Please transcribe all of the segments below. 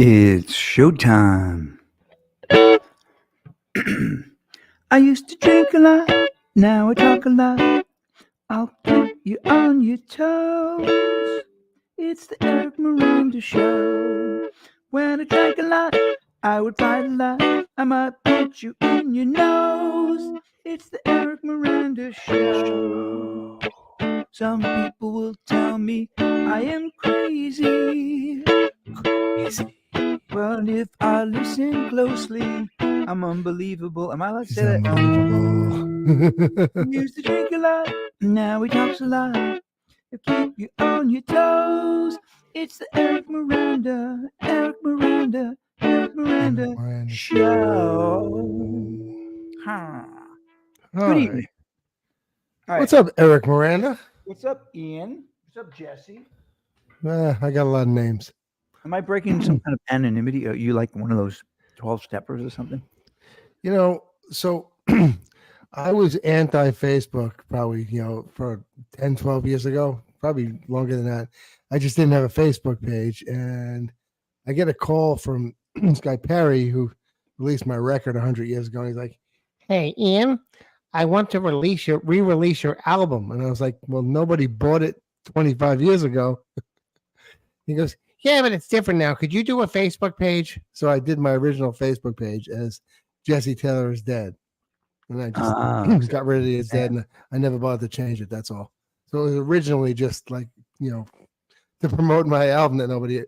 It's showtime. I used to drink a lot, now I talk a lot. I'll keep you on your toes. It's the Eric Miranda Show. When I drank a lot, I would fight a lot. I might punch you in your nose. It's the Eric Miranda Show. Some people will tell me I am crazy. Well, if I listen closely, I'm unbelievable. Am I allowed to say that? Unbelievable. We used to drink a lot, now we talk a lot. It'll keep you on your toes. It's the Eric Miranda Show. Huh. Good Hi. evening. All right. What's up, Eric Miranda? What's up, Ian? What's up, Jesse? I got a lot of names. Am I breaking some kind of anonymity? Are you like one of those 12-steppers or something? You know, so I was anti-Facebook probably, for 10, 12 years ago, probably longer than that. I just didn't have a Facebook page. And I get a call from this guy, Perry, who released my record 100 years ago. And he's like, "Hey, Ian, I want to re-release your album." And I was like, "Well, nobody bought it 25 years ago." He goes, "Yeah, but it's different now. Could you do a Facebook page?" So I did my original Facebook page as Jesse Taylor is dead. And I just got rid of the "is dead," and I never bothered to change it. That's all. So it was originally just like, to promote my album that nobody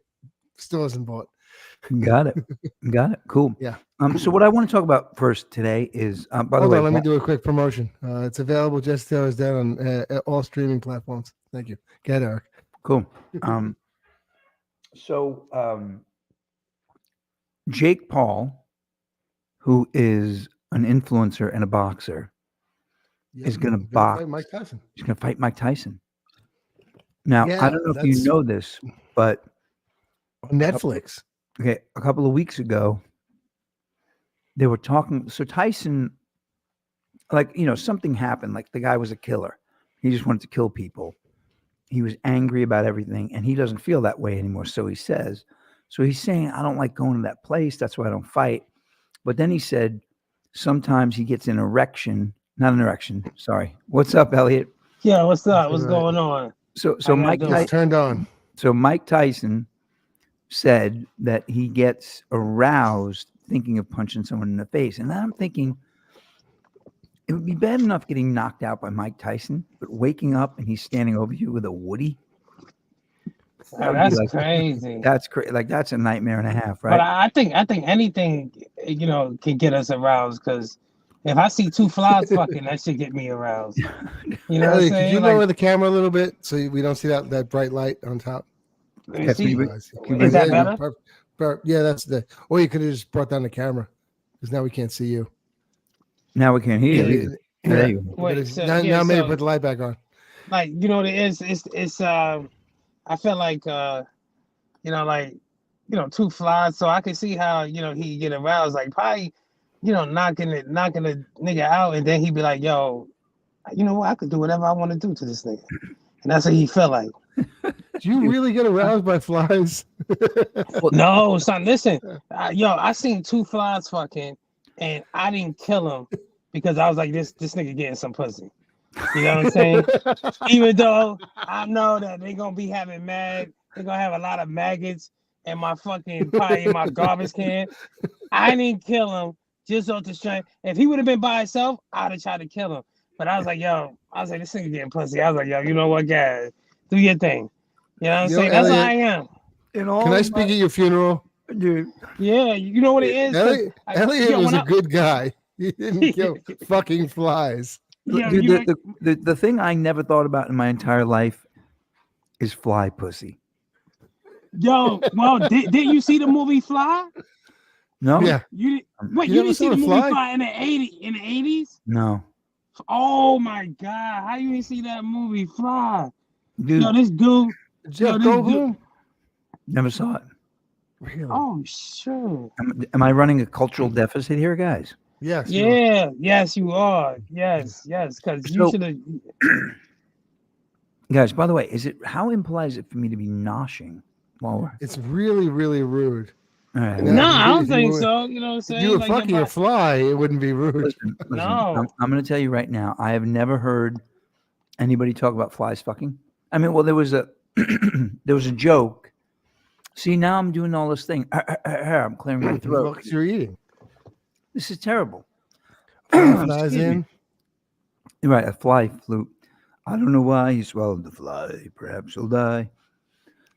still hasn't bought. Got it. Cool. Yeah. So what I want to talk about first today is, by the Hold way, on, let me do a quick promotion. It's available. Jesse Taylor is dead on all streaming platforms. Thank you. Get Eric. cool. Jake Paul, who is an influencer and a boxer, is going to box. Mike Tyson. He's going to fight Mike Tyson. Now, Yeah, I don't know if you know this, but on Netflix. Okay, a couple of weeks ago, they were talking. So Tyson, something happened. Like the guy was a killer. He just wanted to kill people. He was angry about everything, and he doesn't feel that way anymore. So he says. So he's saying, "I don't like going to that place. That's why I don't fight." But then he said, sometimes he gets an erection. Not an erection. Sorry. What's up, Elliot? Yeah, what's up? What's going on? So Mike Tyson turned on. So Mike Tyson said that he gets aroused thinking of punching someone in the face. And then I'm thinking, it would be bad enough getting knocked out by Mike Tyson, but waking up and he's standing over you with a Woody. That's crazy. That's crazy. Like, that's a nightmare and a half, right? But I think anything, can get us aroused, because if I see two flies fucking, that should get me aroused. You know what I'm saying? Could you lower the camera a little bit so we don't see that bright light on top? Is that better? Yeah, that's or you could have just brought down the camera, because now we can't see you. Now we can't hear you. There you go. Wait, now maybe put the light back on. Like, it's I feel like two flies, so I can see how he get aroused, like probably knocking the nigga out, and then he'd be like, "Yo, you know what? I could do whatever I want to do to this nigga," and that's what he felt like. Do you really get aroused by flies? No, son. Listen, I seen two flies fucking, and I didn't kill him because I was like, this nigga getting some pussy. You know what I'm saying? Even though I know that they're gonna be they're gonna have a lot of maggots in my probably in my garbage can. I didn't kill him just off the strength. If he would have been by himself, I'd have tried to kill him. But I was like, this nigga getting pussy. I was like, yo, you know what, guys? Do your thing. You know what I'm saying? That's how I am. Can I speak at your funeral? Dude. Yeah, you know what it is? Elliot was a good guy. He didn't kill fucking flies. Dude, the thing I never thought about in my entire life is fly pussy. Yo, well, didn't you see the movie Fly? No. Yeah. You didn't see the movie Fly in the 80s? No. Oh my God! How you didn't see that movie Fly? Dude. Yo, this dude. Never saw it. Really? Oh, sure. Am I running a cultural deficit here, guys? Yes. Yeah. Yes, you are. Yes. Because you should have. Guys, by the way, how impolite is it for me to be noshing while we're? It's really, really rude. All right. No, No, if I you- don't if you think were- so. You know what I'm If saying? you were Like, your fucking a body- fly, it wouldn't be rude. Listen. No. I'm going to tell you right now. I have never heard anybody talk about flies fucking. I mean, well, there was a there was a joke. See, now I'm doing all this thing. I'm clearing my Well, throat. 'cause you're eating. This is terrible. Fly flies Excuse me. in. You're right, a fly flew. I don't know why he swallowed the fly. Perhaps he'll die.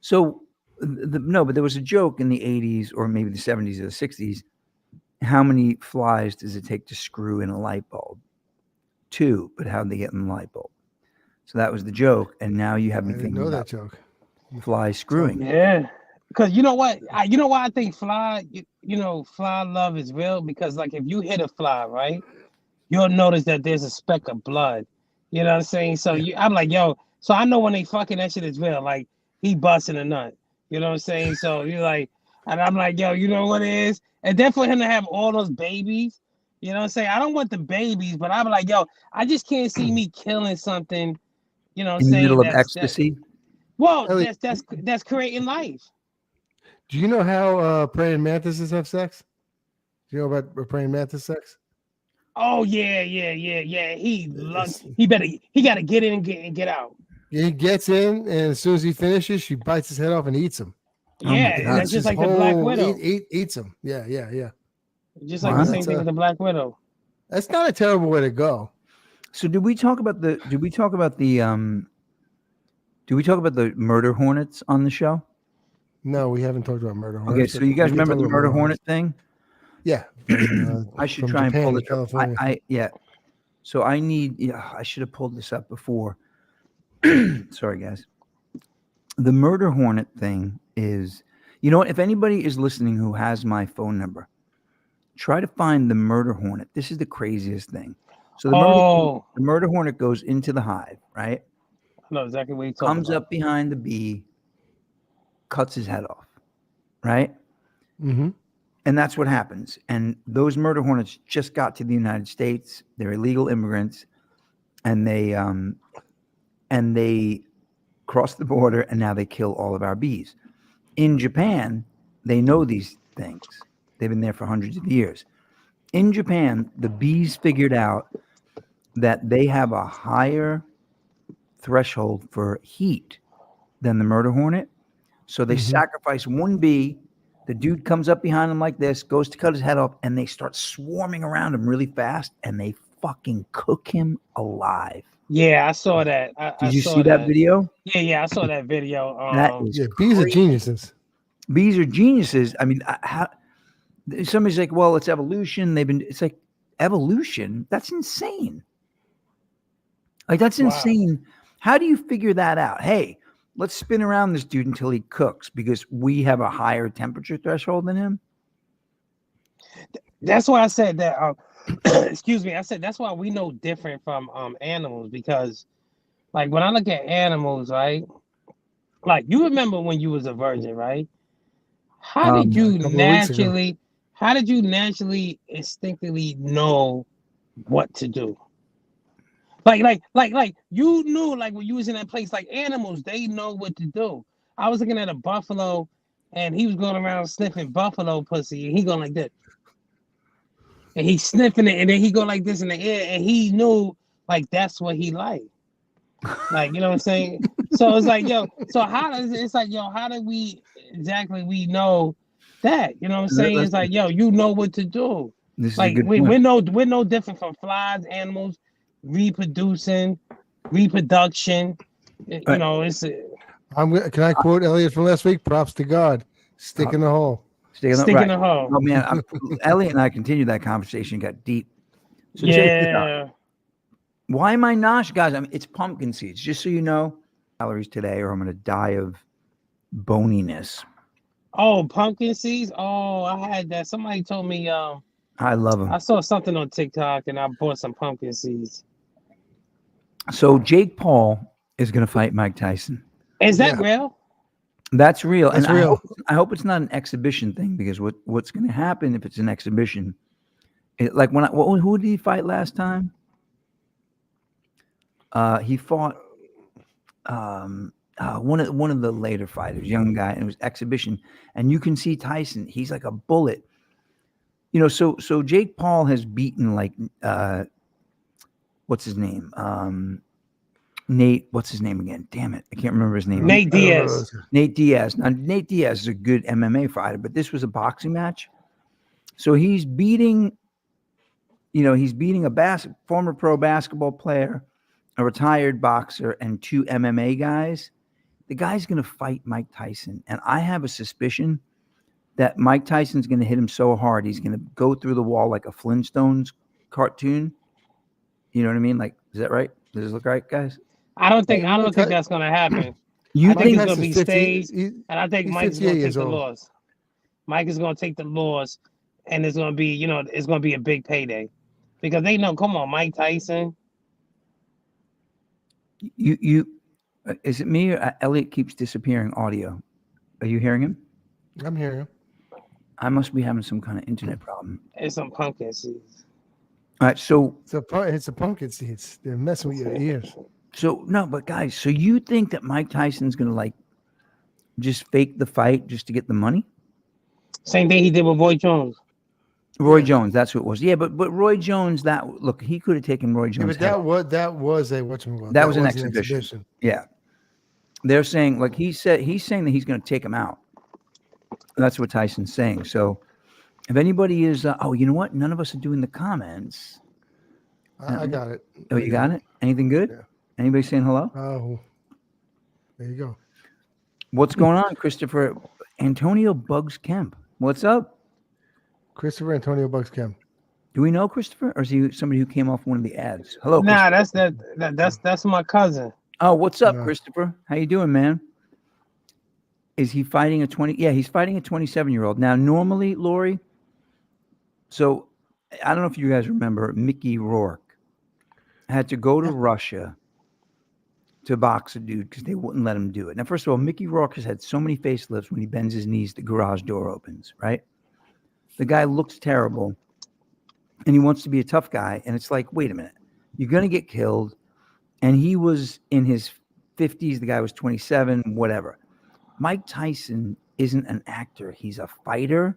So, no, but there was a joke in the 80s or maybe the 70s or the 60s. How many flies does it take to screw in a light bulb? 2, but how'd they get in the light bulb? So that was the joke. And now you have I me didn't thinking know about that joke. fly screwing. Yeah. Because you know what? You know why I think fly, fly love is real? Because, like, if you hit a fly, right, you'll notice that there's a speck of blood. You know what I'm saying? So I'm like, yo, so I know when they fucking that shit is real. Like, he busting a nut. You know what I'm saying? So you're like, and I'm like, yo, you know what it is? And then for him to have all those babies, you know what I'm saying? I don't want the babies, but I'm like, yo, I just can't see me killing something, you know what I'm In the saying? middle of ecstasy. Well, Ellie- that's creating life. Do you know how praying mantises have sex? Do you know about praying mantis sex? Oh yeah. He It's- gotta get in and get out. He gets in, and as soon as he finishes, she bites his head off and eats him. Oh my Yeah, God. that's just like the Black Widow. Eats him. Yeah. Just like Wow. the same That's thing with the Black Widow. That's not a terrible way to go. So did we talk about the murder hornets on the show? No, we haven't talked about murder Okay, hornets. so but you guys we can remember talk the about murder hornets. hornet thing? Yeah. I should from try Japan and to pull it up. California. Yeah. So I should have pulled this up before. Sorry, guys. The murder hornet thing is, you know what? If anybody is listening who has my phone number, try to find the murder hornet. This is the craziest thing. So the murder hornet goes into the hive, right? I know exactly what you're talking Comes about. up behind the bee, cuts his head off, right? Mm-hmm. And that's what happens. And those murder hornets just got to the United States. They're illegal immigrants, and they cross the border, and now they kill all of our bees. In Japan, they know these things. They've been there for hundreds of years. In Japan, the bees figured out that they have a higher threshold for heat than the murder hornet. So they sacrifice one bee. The dude comes up behind him like this, goes to cut his head off, and they start swarming around him really fast, and they fucking cook him alive. Yeah, I saw that. Did you see that video? Yeah, I saw that video. That is Yeah, bees are crazy. geniuses. Bees are geniuses. I mean, somebody's like, well, it's evolution. It's like, evolution? That's insane. Like, that's insane. How do you figure that out? Hey, let's spin around this dude until he cooks because we have a higher temperature threshold than him. That's why I said that. Excuse me. I said that's why we know different from animals, because, like, when I look at animals, right? Like, you remember when you was a virgin, right? How did you a couple of weeks ago. naturally, instinctively know what to do? Like you knew, like, when you was in that place, like animals, they know what to do. I was looking at a buffalo, and he was going around sniffing buffalo pussy, and he going like this, and he's sniffing it, and then he go like this in the air, and he knew, like, that's what he liked. Like, you know what I'm saying? So it's like, yo, so how do we know that? You know what I'm saying? It's like, yo, you know what to do. This is a Like, good we're point. no different from flies, animals, reproduction. You Right. know, Can I quote Elliot from last week? Props to God. Stick in the hole. stick in the hole. Oh man, Ellie and I continued that conversation, got deep. So check this out. Yeah. Why am I nauseous, guys? I mean, it's pumpkin seeds. Just so you know, calories today, or I'm going to die of boniness. Oh, pumpkin seeds. Oh, I had that. Somebody told me. I love them. I saw something on TikTok, and I bought some pumpkin seeds. So Jake Paul is going to fight Mike Tyson. Is that real? That's real. That's and real. I hope it's not an exhibition thing, because what's going to happen if it's an exhibition? Like who did he fight last time? He fought one of the later fighters, young guy, and it was exhibition. And you can see Tyson; he's like a bullet. So Jake Paul has beaten like what's his name? Nate, what's his name again? Damn it, I can't remember his name. Nate Diaz. Nate Diaz. Now Nate Diaz is a good MMA fighter, but this was a boxing match. So he's beating. He's beating a former pro basketball player, a retired boxer, and 2 MMA guys. The guy's going to fight Mike Tyson. And I have a suspicion that Mike Tyson's going to hit him so hard, he's going to go through the wall like a Flintstones cartoon. You know what I mean? Like, is that right? Does it look right, guys? I don't think that's going to happen. I think it's going to be staged, and I think Mike's going to take the loss. Mike is going to take the loss, and it's going to be, it's going to be a big payday. Because they know, come on, Mike Tyson. Is it me or Elliot keeps disappearing audio? Are you hearing him? I'm hearing him. I must be having some kind of internet problem. It's some pumpkin seeds. All right, so it's a pumpkin seeds. They're messing with your ears. So no, but guys, so you think that Mike Tyson's gonna like just fake the fight just to get the money? Same thing he did with Roy Jones. Roy Jones, that's what it was. Yeah, but Roy Jones, he could have taken Roy Jones. Yeah, but that was a whatchamacallit? That was an exhibition. Yeah, they're saying he's saying that he's going to take him out. That's what Tyson's saying. So, if anybody is, you know what? None of us are doing the comments. I got it. Oh, you got it? Anything good? Yeah. Anybody saying hello? Oh, there you go. What's going on, Christopher? Antonio Bugs Kemp. What's up? Christopher Antonio Bugs Kemp. Do we know Christopher, or is he somebody who came off one of the ads? Hello. Nah, that's my cousin. Oh, what's up, Christopher? How you doing, man? Is he fighting a 20? Yeah, he's fighting a 27-year-old. Now, normally, Lori. So, I don't know if you guys remember, Mickey Rourke had to go to Russia to box a dude because they wouldn't let him do it. Now, first of all, Mickey Rourke has had so many facelifts. When he bends his knees, the garage door opens, right? The guy looks terrible, and he wants to be a tough guy. And it's like, wait a minute, you're going to get killed. And he was in his 50s. The guy was 27, whatever. Mike Tyson isn't an actor. He's a fighter.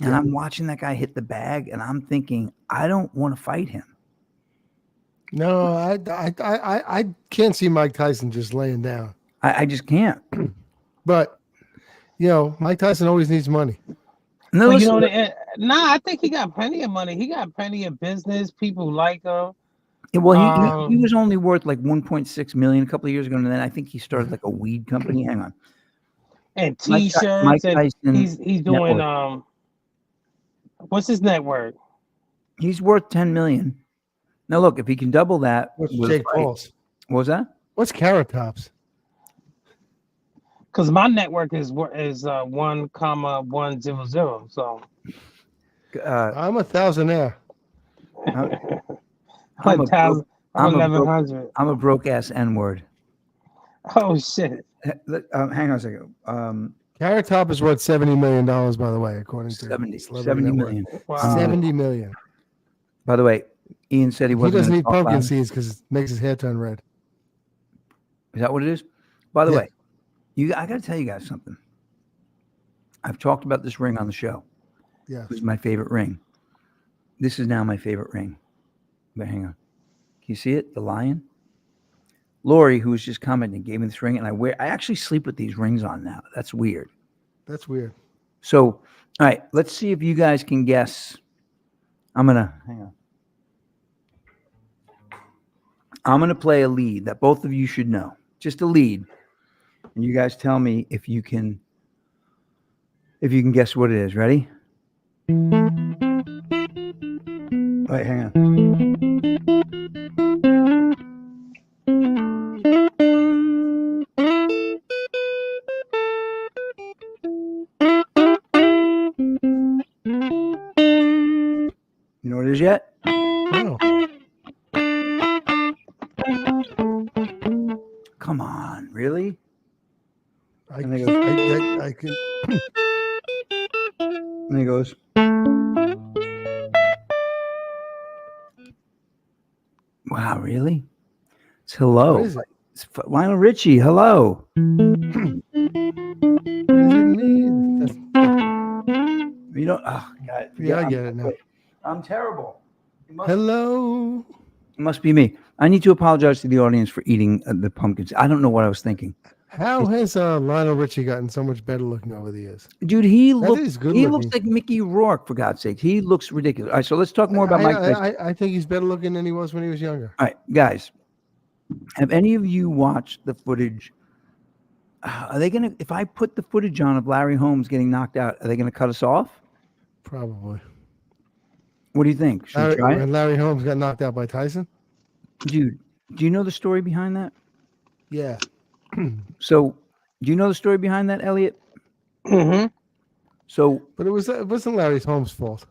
And I'm watching that guy hit the bag, and I'm thinking, I don't want to fight him. No, I can't see Mike Tyson just laying down. I just can't. But, Mike Tyson always needs money. No, I think he got plenty of money. He got plenty of business. People like him. Well, he was only worth like 1.6 million a couple of years ago, and then I think he started like a weed company. Hang on. And T-shirts. Mike Tyson, he's doing what's his net worth? He's worth 10 million. Now look, if he can double that, what's Jake Paul's? What was that? What's Carrot Tops? Because my network is 1,100. So I'm a thousandaire. I'm 1100. I'm a broke ass N-word. Oh shit! Hang on a second. Carrot Top is worth $70 million, by the way, according to 70 million. Wow. 70 million. By the way, Ian said he doesn't need pumpkin seeds because it makes his hair turn red. Is that what it is? By the way, I got to tell you guys something. I've talked about this ring on the show. Yeah, it was my favorite ring. This is now my favorite ring. But hang on. Can you see it? The lion? Lori, who was just commenting, gave me this ring, and I actually sleep with these rings on now. That's weird. That's weird. So, all right, let's see if you guys can guess. Hang on. I'm going to play a lead that both of you should know. Just a lead. And you guys tell me if you can guess what it is. Ready? Wait, hang on. You know what it is yet? No. Come on, really? I can. And he goes. Wow, really? It's hello. What is it? Lionel Richie, hello. You don't. Oh God. Yeah, I get it now. I'm terrible. Hello. It must be me. I need to apologize to the audience for eating the pumpkins. I don't know what I was thinking. How has Lionel Richie gotten so much better looking over the years? Dude, he That looks is good he looking. looks like Mickey Rourke, for God's sake. He looks ridiculous. All right, so let's talk more about Mike Tyson. I think he's better looking than he was when he was younger. All right, guys. Have any of you watched the footage? Are they gonna? If I put the footage on of Larry Holmes getting knocked out, are they gonna cut us off? Probably. What do you think? Should we try it? When Larry Holmes got knocked out by Tyson? Dude, do you know the story behind that? Yeah. So, do you know the story behind that, Elliot? Mm-hmm. So, But it wasn't Larry Holmes' fault.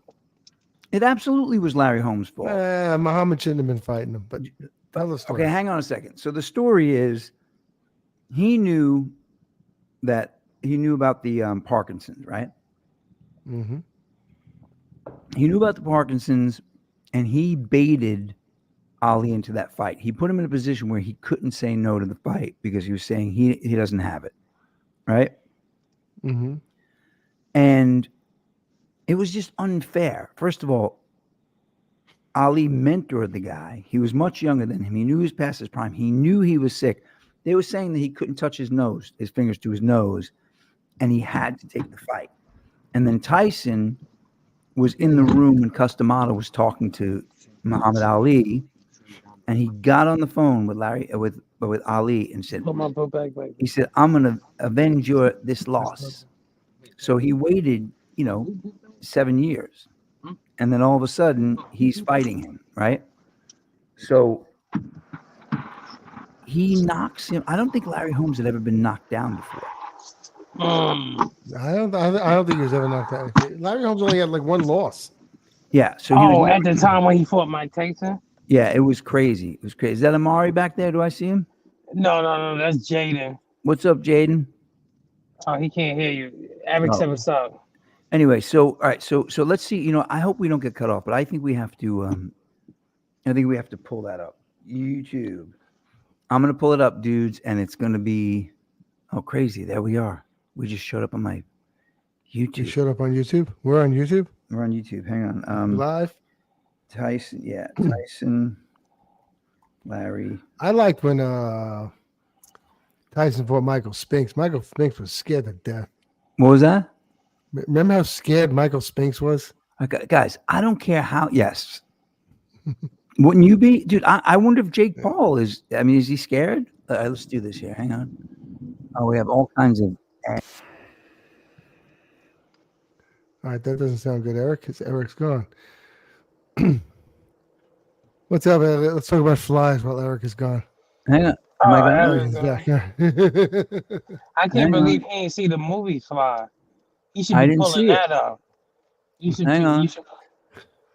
it absolutely was Larry Holmes' fault. Muhammad shouldn't have been fighting him. But tell the story. Okay, hang on a second. So the story is, he knew about the Parkinson's, right? Mm-hmm. He knew about the Parkinson's, and he baited Ali into that fight. He put him in a position where he couldn't say no to the fight because he was saying he doesn't have it, right? Mm-hmm. And it was just unfair. First of all, Ali mentored the guy. He was much younger than him. He knew he was past his prime. He knew he was sick. They were saying that he couldn't touch his fingers to his nose, and he had to take the fight. And then Tyson was in the room when Customado was talking to Muhammad Ali, and he got on the phone with Ali and said, he said, "I'm going to avenge this loss." So he waited, 7 years. And then all of a sudden, he's fighting him, right? So he knocks him. I don't think Larry Holmes had ever been knocked down before. I don't think he was ever knocked out. Larry Holmes only had like one loss. Yeah. So at the time when he fought Mike Tyson? Yeah, it was crazy. It was crazy. Is that Amari back there? Do I see him? No, that's Jaden. What's up, Jaden? Oh, he can't hear you. Eric said what's up. Anyway, so all right, so let's see. I hope we don't get cut off, but I think we have to. I think we have to pull that up. YouTube. I'm gonna pull it up, dudes, and it's gonna be. Oh, crazy! There we are. We just showed up on my YouTube. You showed up on YouTube. We're on YouTube. We're on YouTube. Hang on. Live. Tyson. Yeah, Tyson. Larry. I liked when Tyson fought Michael Spinks. Michael Spinks was scared to death. What was that? Remember how scared Michael Spinks was? Okay, guys, I don't care how. Yes. Wouldn't you be, dude? I wonder if Jake Paul is. I mean, is he scared? Let's do this here. Hang on. Oh, we have all kinds of. All right, that doesn't sound good, Eric, because Eric's gone. What's up, Eric? Let's talk about flies while Eric is gone. Hang on. He's back. I can't believe he ain't see the movie Fly. You should I be didn't pulling see that up. You should. Hang on. You should.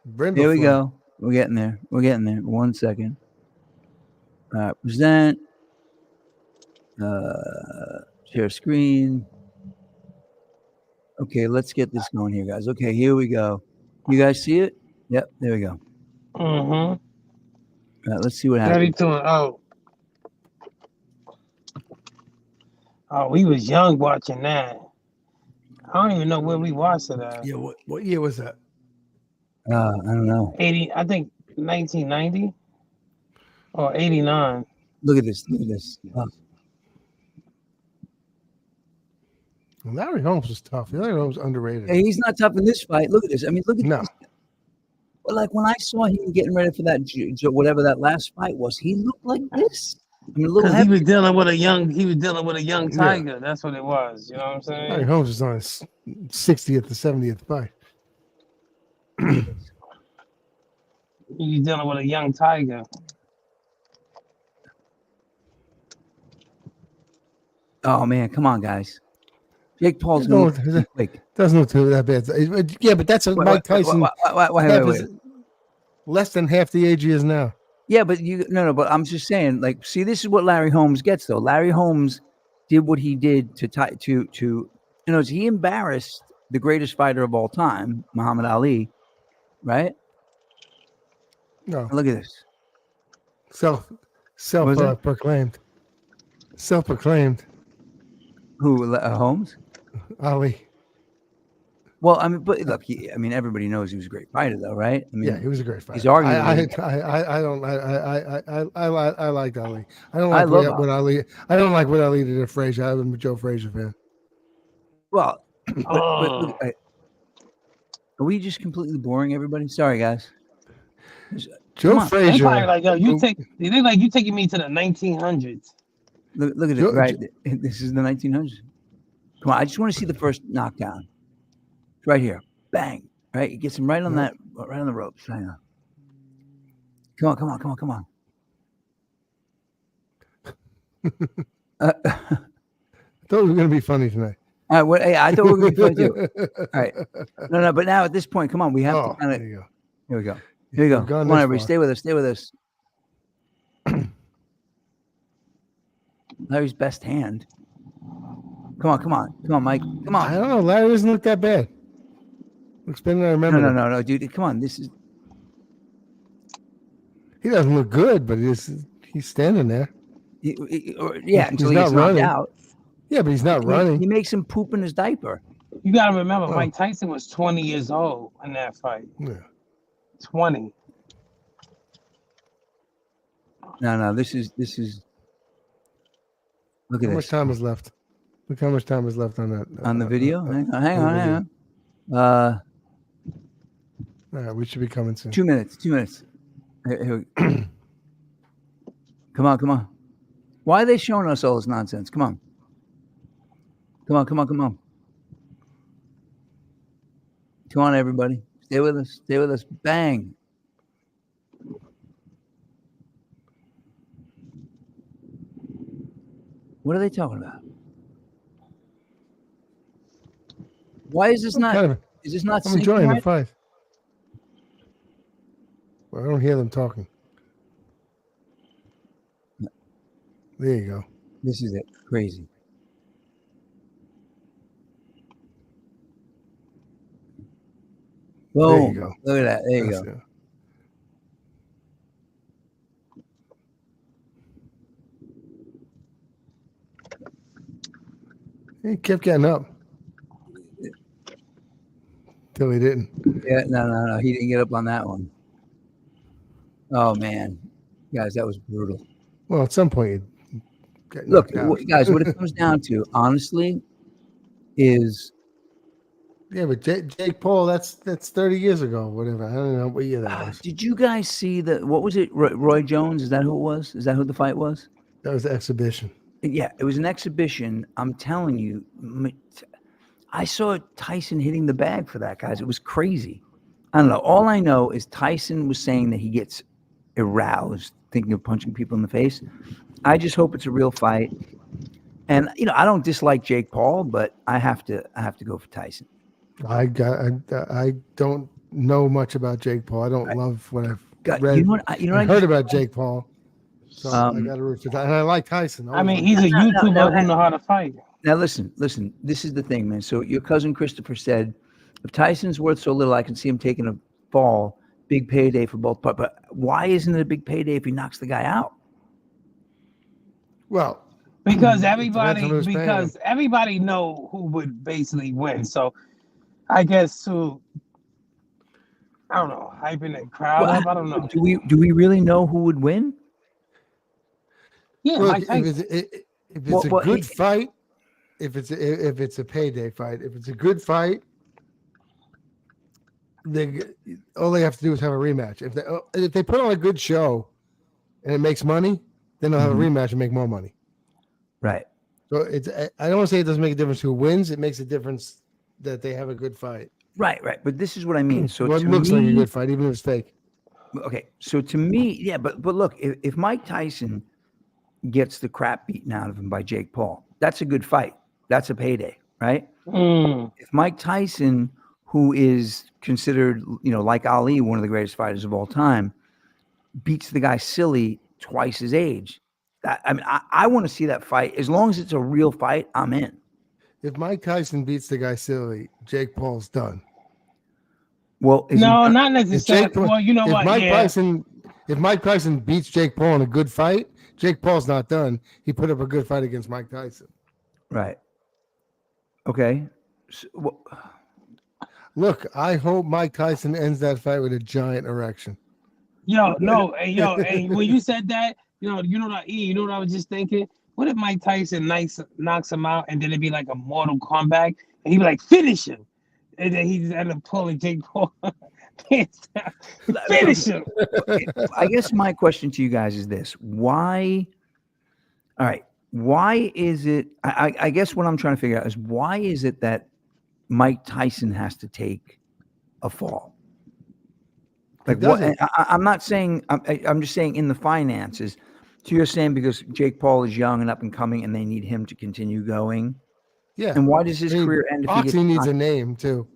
Brenda Here we Fly. go. We're getting there. 1 second. Present. Share screen. Okay, let's get this going here, guys. Okay, here we go. You guys see it? Yep, there we go. Mm-hmm. All right, let's see what happens. 32. Oh, we was young watching that. I don't even know where we watched it at. Yeah, what year was that? I don't know. 80. I think 1990 or 89. Look at this. Look at this. Larry Holmes was tough. Larry Holmes was underrated. Hey, he's not tough in this fight. Look at this. I mean, look at No. this. Well, like when I saw him getting ready for that, whatever that last fight was, he looked like this. I mean, a little Because he heavy. was dealing with a young tiger. That's what it was. You know what I'm saying? Larry Holmes was on his 60th to 70th fight. He was dealing with a young tiger. Oh man, come on, guys. Jake Paul's No, going quick. doesn't look too that bad. Yeah, but that's Mike Tyson. Wait. Less than half the age he is now. Yeah, but no. But I'm just saying, like, see, this is what Larry Holmes gets, though. Larry Holmes did what he did he embarrassed the greatest fighter of all time, Muhammad Ali, right? No, Look at this. self proclaimed. Self-proclaimed Who? Holmes? Ali. Well, I mean, but look, everybody knows he was a great fighter, though, right? I mean, Yeah, he was a great fighter. he's arguably. I liked Ali. I don't I like love what Ali. I don't like what Ali did to Frazier. I'm a Joe Frazier fan. Well, but look, are we just completely boring everybody? Sorry, guys. Joe They Frazier. probably like, yo, they like you taking me to the 1900s. Look at it, right? This is the 1900s. Come on, I just want to see the first knockdown. It's right here. Bang. Right? He gets him right on that, right on the ropes. Right now. Come on. I thought it was going to be funny tonight. All right, hey, I thought we were going to be funny too. All right. No, but now at this point, come on, we have to kind of. There you go. Here we go. Come on, everybody, stay with us. Larry's best hand. Come on, Mike. Come on. I don't know. Larry doesn't look that bad. Looks better than I remember. No, dude. Come on. This is. He doesn't look good, but he's standing there. Until he's not running out. Yeah, but he's not running. He makes him poop in his diaper. You gotta remember, Mike Tyson was 20 years old in that fight. Yeah. 20. No. This is. Look at How much time is left? Look how much time is left on that. On the video? Hang on. All right, we should be coming soon. 2 minutes. Here we Come on. Why are they showing us all this nonsense? Come on. Come on, everybody. Stay with us. Bang. What are they talking about? Why is this not? Is this not? I'm enjoying the fight. Well, I don't hear them talking. There you go. This is it. Crazy. Boom. There you go. Look at that. There you go. It. He kept getting up. Till he didn't. Yeah, no. He didn't get up on that one. Oh, man. Guys, that was brutal. Well, at some point, you look, guys, what it comes down to, honestly, is. Yeah, but Jake Paul, that's 30 years ago, whatever. I don't know what year that was. Did you guys see what was it? Roy Jones? Is that who it was? Is that who the fight was? That was the exhibition. Yeah, it was an exhibition. I'm telling you, I saw Tyson hitting the bag for that, guys. It was crazy. I don't know. All I know is Tyson was saying that he gets aroused thinking of punching people in the face. I just hope it's a real fight. And I don't dislike Jake Paul, but I have to go for Tyson. I don't know much about Jake Paul. I don't love what I've read. I heard about Jake Paul. So I got to root for that. And I like Tyson. I mean, he's a YouTuber who knows how to fight. Now listen. This is the thing, man. So your cousin Christopher said, if Tyson's worth so little, I can see him taking a fall. Big payday for both parties. But why isn't it a big payday if he knocks the guy out? Well, because everybody know who would basically win. So I guess I don't know, hyping the crowd up. I don't know. Do we really know who would win? Yeah, look, if it's a good fight, if it's a payday fight, if it's a good fight, all they have to do is have a rematch. If they put on a good show and it makes money, then they'll have a rematch and make more money. Right. So I don't want to say it doesn't make a difference who wins. It makes a difference that they have a good fight. Right. But this is what I mean. So it looks like a good fight, even if it's fake. Okay. So to me, yeah, but look, if Mike Tyson gets the crap beaten out of him by Jake Paul, that's a good fight. That's a payday, right? If Mike Tyson, who is considered, like Ali, one of the greatest fighters of all time, beats the guy silly twice his age, I want to see that fight. As long as it's a real fight, I'm in. If Mike Tyson beats the guy silly, Jake Paul's done. Well, not necessarily. Well, you know what? If Mike Tyson beats Jake Paul in a good fight, Jake Paul's not done. He put up a good fight against Mike Tyson. Right. Okay. So, Look, I hope Mike Tyson ends that fight with a giant erection. Yo, no, hey, when you said that, you know what I was just thinking? What if Mike Tyson knocks him out and then it'd be like a Mortal Kombat and he'd be like, finish him. And then he just ended up pulling Jake Paul pants down. Finish him. I guess my question to you guys is this: why? All right, why is it? I guess what I'm trying to figure out is why is it that Mike Tyson has to take a fall? Like what? I'm not saying. I'm just saying in the finances. So you're saying because Jake Paul is young and up and coming, and they need him to continue going. Yeah. And why does his career end? Boxing needs a name too,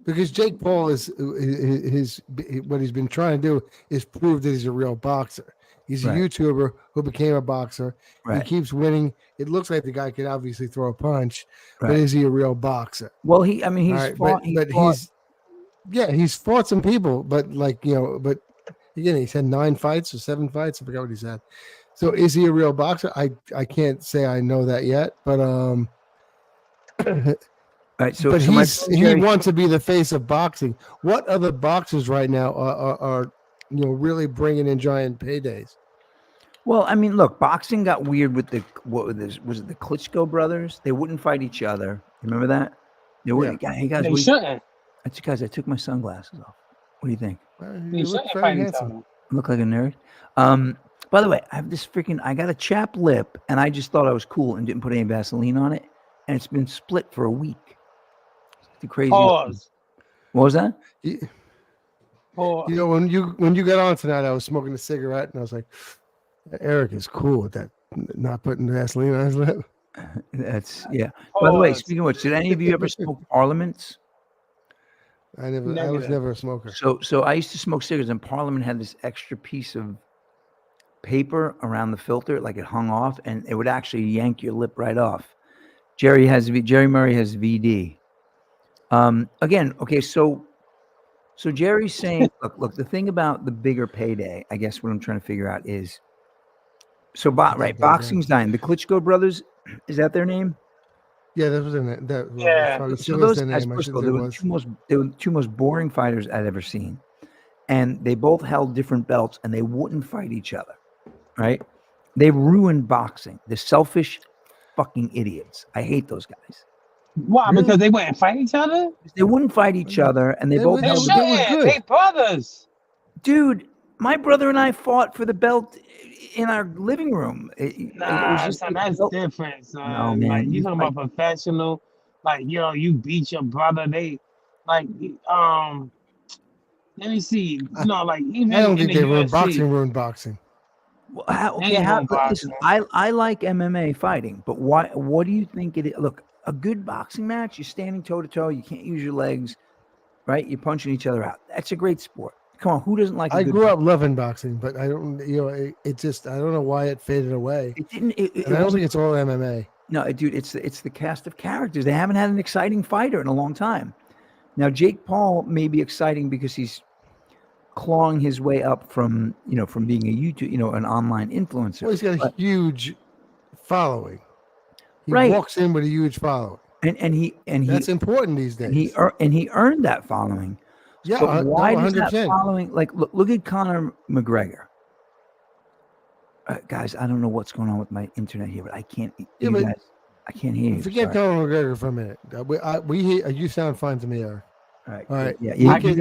because Jake Paul is what he's been trying to do is prove that he's a real boxer. He's a YouTuber who became a boxer. He keeps winning. It looks like the guy could obviously throw a punch, but is he a real boxer? Well, he's fought some people, but but again, he's had 9 fights or 7 fights. I forgot what he's had. So is he a real boxer? I can't say I know that yet, but right, so he wants to be the face of boxing. What other boxers right now are really bringing in giant paydays? Well, I mean, look, boxing got weird with was it the Klitschko brothers? They wouldn't fight each other. Remember that? They wouldn't. Hey guys, they shouldn't. Guys, I took my sunglasses off. What do you think? You look very handsome. I look like a nerd. By the way, I have this I got a chapped lip, and I just thought I was cool and didn't put any Vaseline on it, and it's been split for a week. It's the craziest. Pause. What was that? When you got on tonight, I was smoking a cigarette, and I was like, Eric is cool with that, not putting Vaseline on his lip. That's By the way, speaking of which, did any of you ever smoke Parliaments? I was never a smoker. So I used to smoke cigarettes, and Parliament had this extra piece of paper around the filter, like it hung off, and it would actually yank your lip right off. Jerry Murray has VD. Again, okay, so Jerry's saying, look, the thing about the bigger payday, I guess what I'm trying to figure out is, boxing's dying. The Klitschko brothers, is that their name? Yeah, that was in it. So those guys, first of all, they were the two most boring fighters I'd ever seen, and they both held different belts, and they wouldn't fight each other. Right? They ruined boxing. They're selfish, fucking idiots. I hate those guys. Why? Really? Because they wouldn't fight each other? They wouldn't fight each other, and they both held the belt. They brothers. Dude, my brother and I fought for the belt in our living room. That's different, son. No, man. Like, you talking about professional, like, you beat your brother. They, like, let me see. Even I don't think they ruined boxing. Well, listen, I like MMA fighting, but why? What do you think it is? Look, a good boxing match, you're standing toe to toe. You can't use your legs, right? You're punching each other out. That's a great sport. Come on, who doesn't like? I grew up loving boxing, but I don't. It just I don't know why it faded away. It didn't. I don't think it's all MMA. No, dude, it's the cast of characters. They haven't had an exciting fighter in a long time. Now, Jake Paul may be exciting because he's clawing his way up from being a YouTube, an online influencer. Well, he's got a huge following. He walks in with a huge following, and that's important these days. And he earned that following. Yeah, but why 100%. does that following? Like, look at Conor McGregor. Guys, I don't know what's going on with my internet here, but I can't. I can't hear you. Forget Conor McGregor for a minute. We hear you. Sound fine to me, Eric. All right. All right. Yeah. I can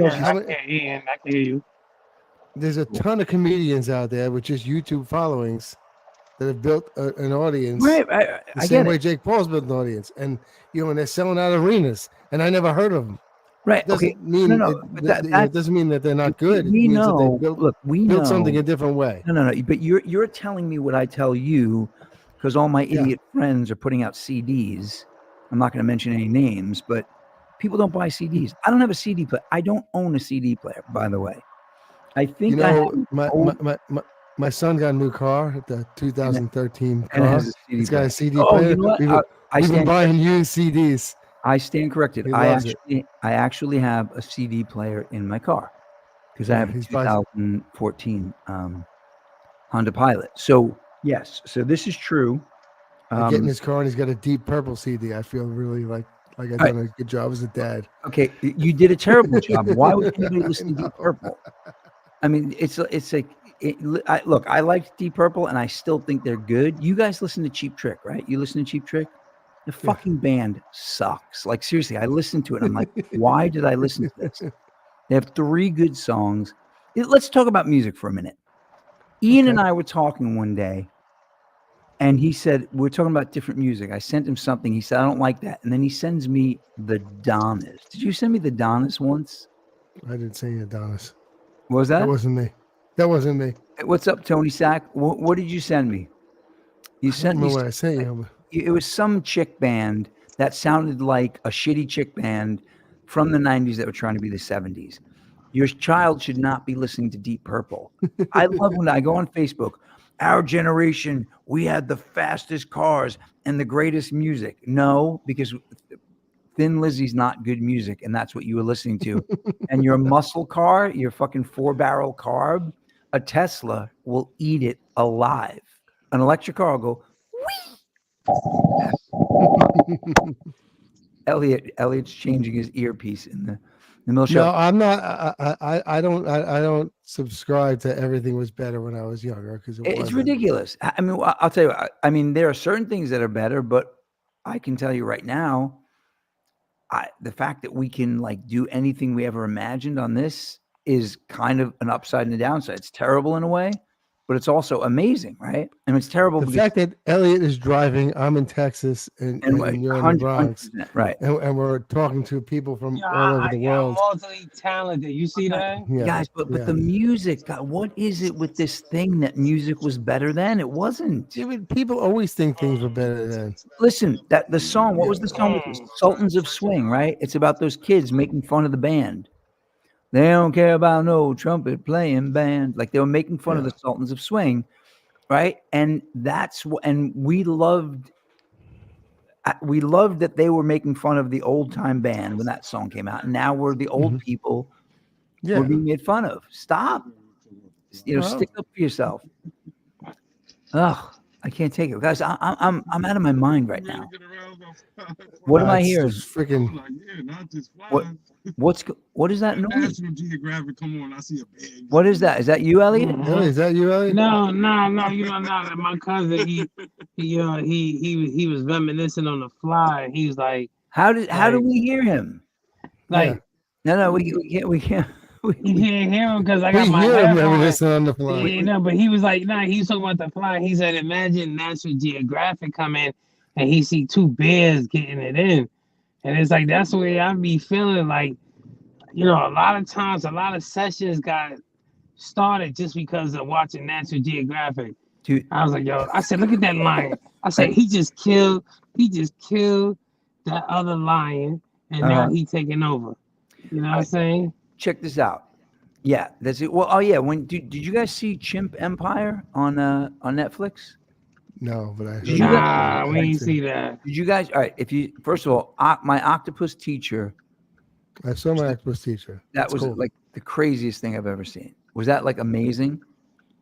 hear you. There's a ton of comedians out there with just YouTube followings that have built an audience. Right. The same way Jake Paul's built an audience, and and they're selling out arenas, and I never heard of them. Right. Doesn't mean it doesn't mean that they're not good. We know. Look, we built something a different way. No. But you're telling me what I tell you, because all my idiot friends are putting out CDs. I'm not going to mention any names, but people don't buy CDs. I don't have a CD player. I don't own a CD player, by the way. I think my son got a new car, the 2013 car. It's got a CD player. You know what? We've been buying used CDs. I stand corrected. I actually have a CD player in my car because I have a 2014 Honda Pilot. So Yes. So this is true. I get in his car and he's got a Deep Purple CD. I feel really like I've Right. done a good job as a dad. Okay, you did a terrible job. Why would anybody I listen to Deep know. Purple? I mean, it's like look. I liked Deep Purple, and I still think they're good. You guys listen to Cheap Trick, right? You listen to Cheap Trick. The Yeah. fucking band sucks. Like seriously, I listened to it. I'm like, why did I listen to this? They have 3 good songs. Let's talk about music for a minute. Ian and Okay. I were talking one day, and he said we're talking about different music. I sent him something. He said I don't like that, and then he sends me the Donnas. Did you send me the Donnas once? I didn't say Adonis. What was That that? wasn't me. That wasn't me. What's up, Tony Sack? What did you send me? You I don't sent remember what I sent you. it was some chick band that sounded like a shitty chick band from the 90s that were trying to be the 70s. Your child should not be listening to Deep Purple. I love when I go on Facebook. Our generation, we had the fastest cars and the greatest music. No, because Thin Lizzy's not good music, and that's what you were listening to. And your muscle car, your fucking 4-barrel carb, a Tesla will eat it alive. An electric car will go. Elliot's changing his earpiece in the middle show. No, I'm not. I don't subscribe to everything was better when I was younger because It's wasn't. ridiculous. I mean, I'll tell you. I mean, there are certain things that are better, but I can tell you right now, the fact that we can like do anything we ever imagined on this is kind of an upside and a downside. It's terrible in a way, but it's also amazing, right? I mean, it's terrible The because fact that Elliot is driving, I'm in Texas, and you're in the Bronx, 100%, right? and we're talking to people from Yeah, all over the world. I'm multi-talented. You see that? Yeah, Guys, but the music, God, what is it with this thing that music was better then? It wasn't. yeah, but people always think things were better then. Listen, that the song, what was the song with the Sultans of Swing, right? It's about those kids making fun of the band. They don't care about no trumpet playing band. Like they were making fun of the Sultans of Swing, right? And that's what, and we loved that they were making fun of the old time band when that song came out. And now we're the old people we're being made fun of. Stop. Stick up for yourself. Ugh, I can't take it, guys. I'm out of my mind right now. What am I hearing? Freaking. What is that noise? National Geographic, come on! I see a big. What is that? Is that you, Elliot? Elliot, is that you, Elliot? No. You know, now my cousin, he was reminiscing on the fly. He was like, How do we hear him? like, No, we can't. you can't hear him because I We got my hear him headphones. reminiscing on the fly. Yeah, no, but he was like, he was talking about the fly. He said, imagine National Geographic come in and he see 2 bears getting it in. And it's like, that's the way I be feeling. Like, you know, a lot of times, a lot of sessions got started just because of watching National Geographic. Dude. I was like, yo, I said, look at that lion. I said, he just killed that other lion and now he taking over. You know what I'm saying? Check this out. Yeah, that's it. Well, oh yeah. Did you guys see Chimp Empire on Netflix? No, but I heard. Nah, we ain't see that. Did you guys? All right. If you first of all, my octopus teacher. I saw my octopus teacher. That was cool. like the craziest thing I've ever seen. Was that like amazing?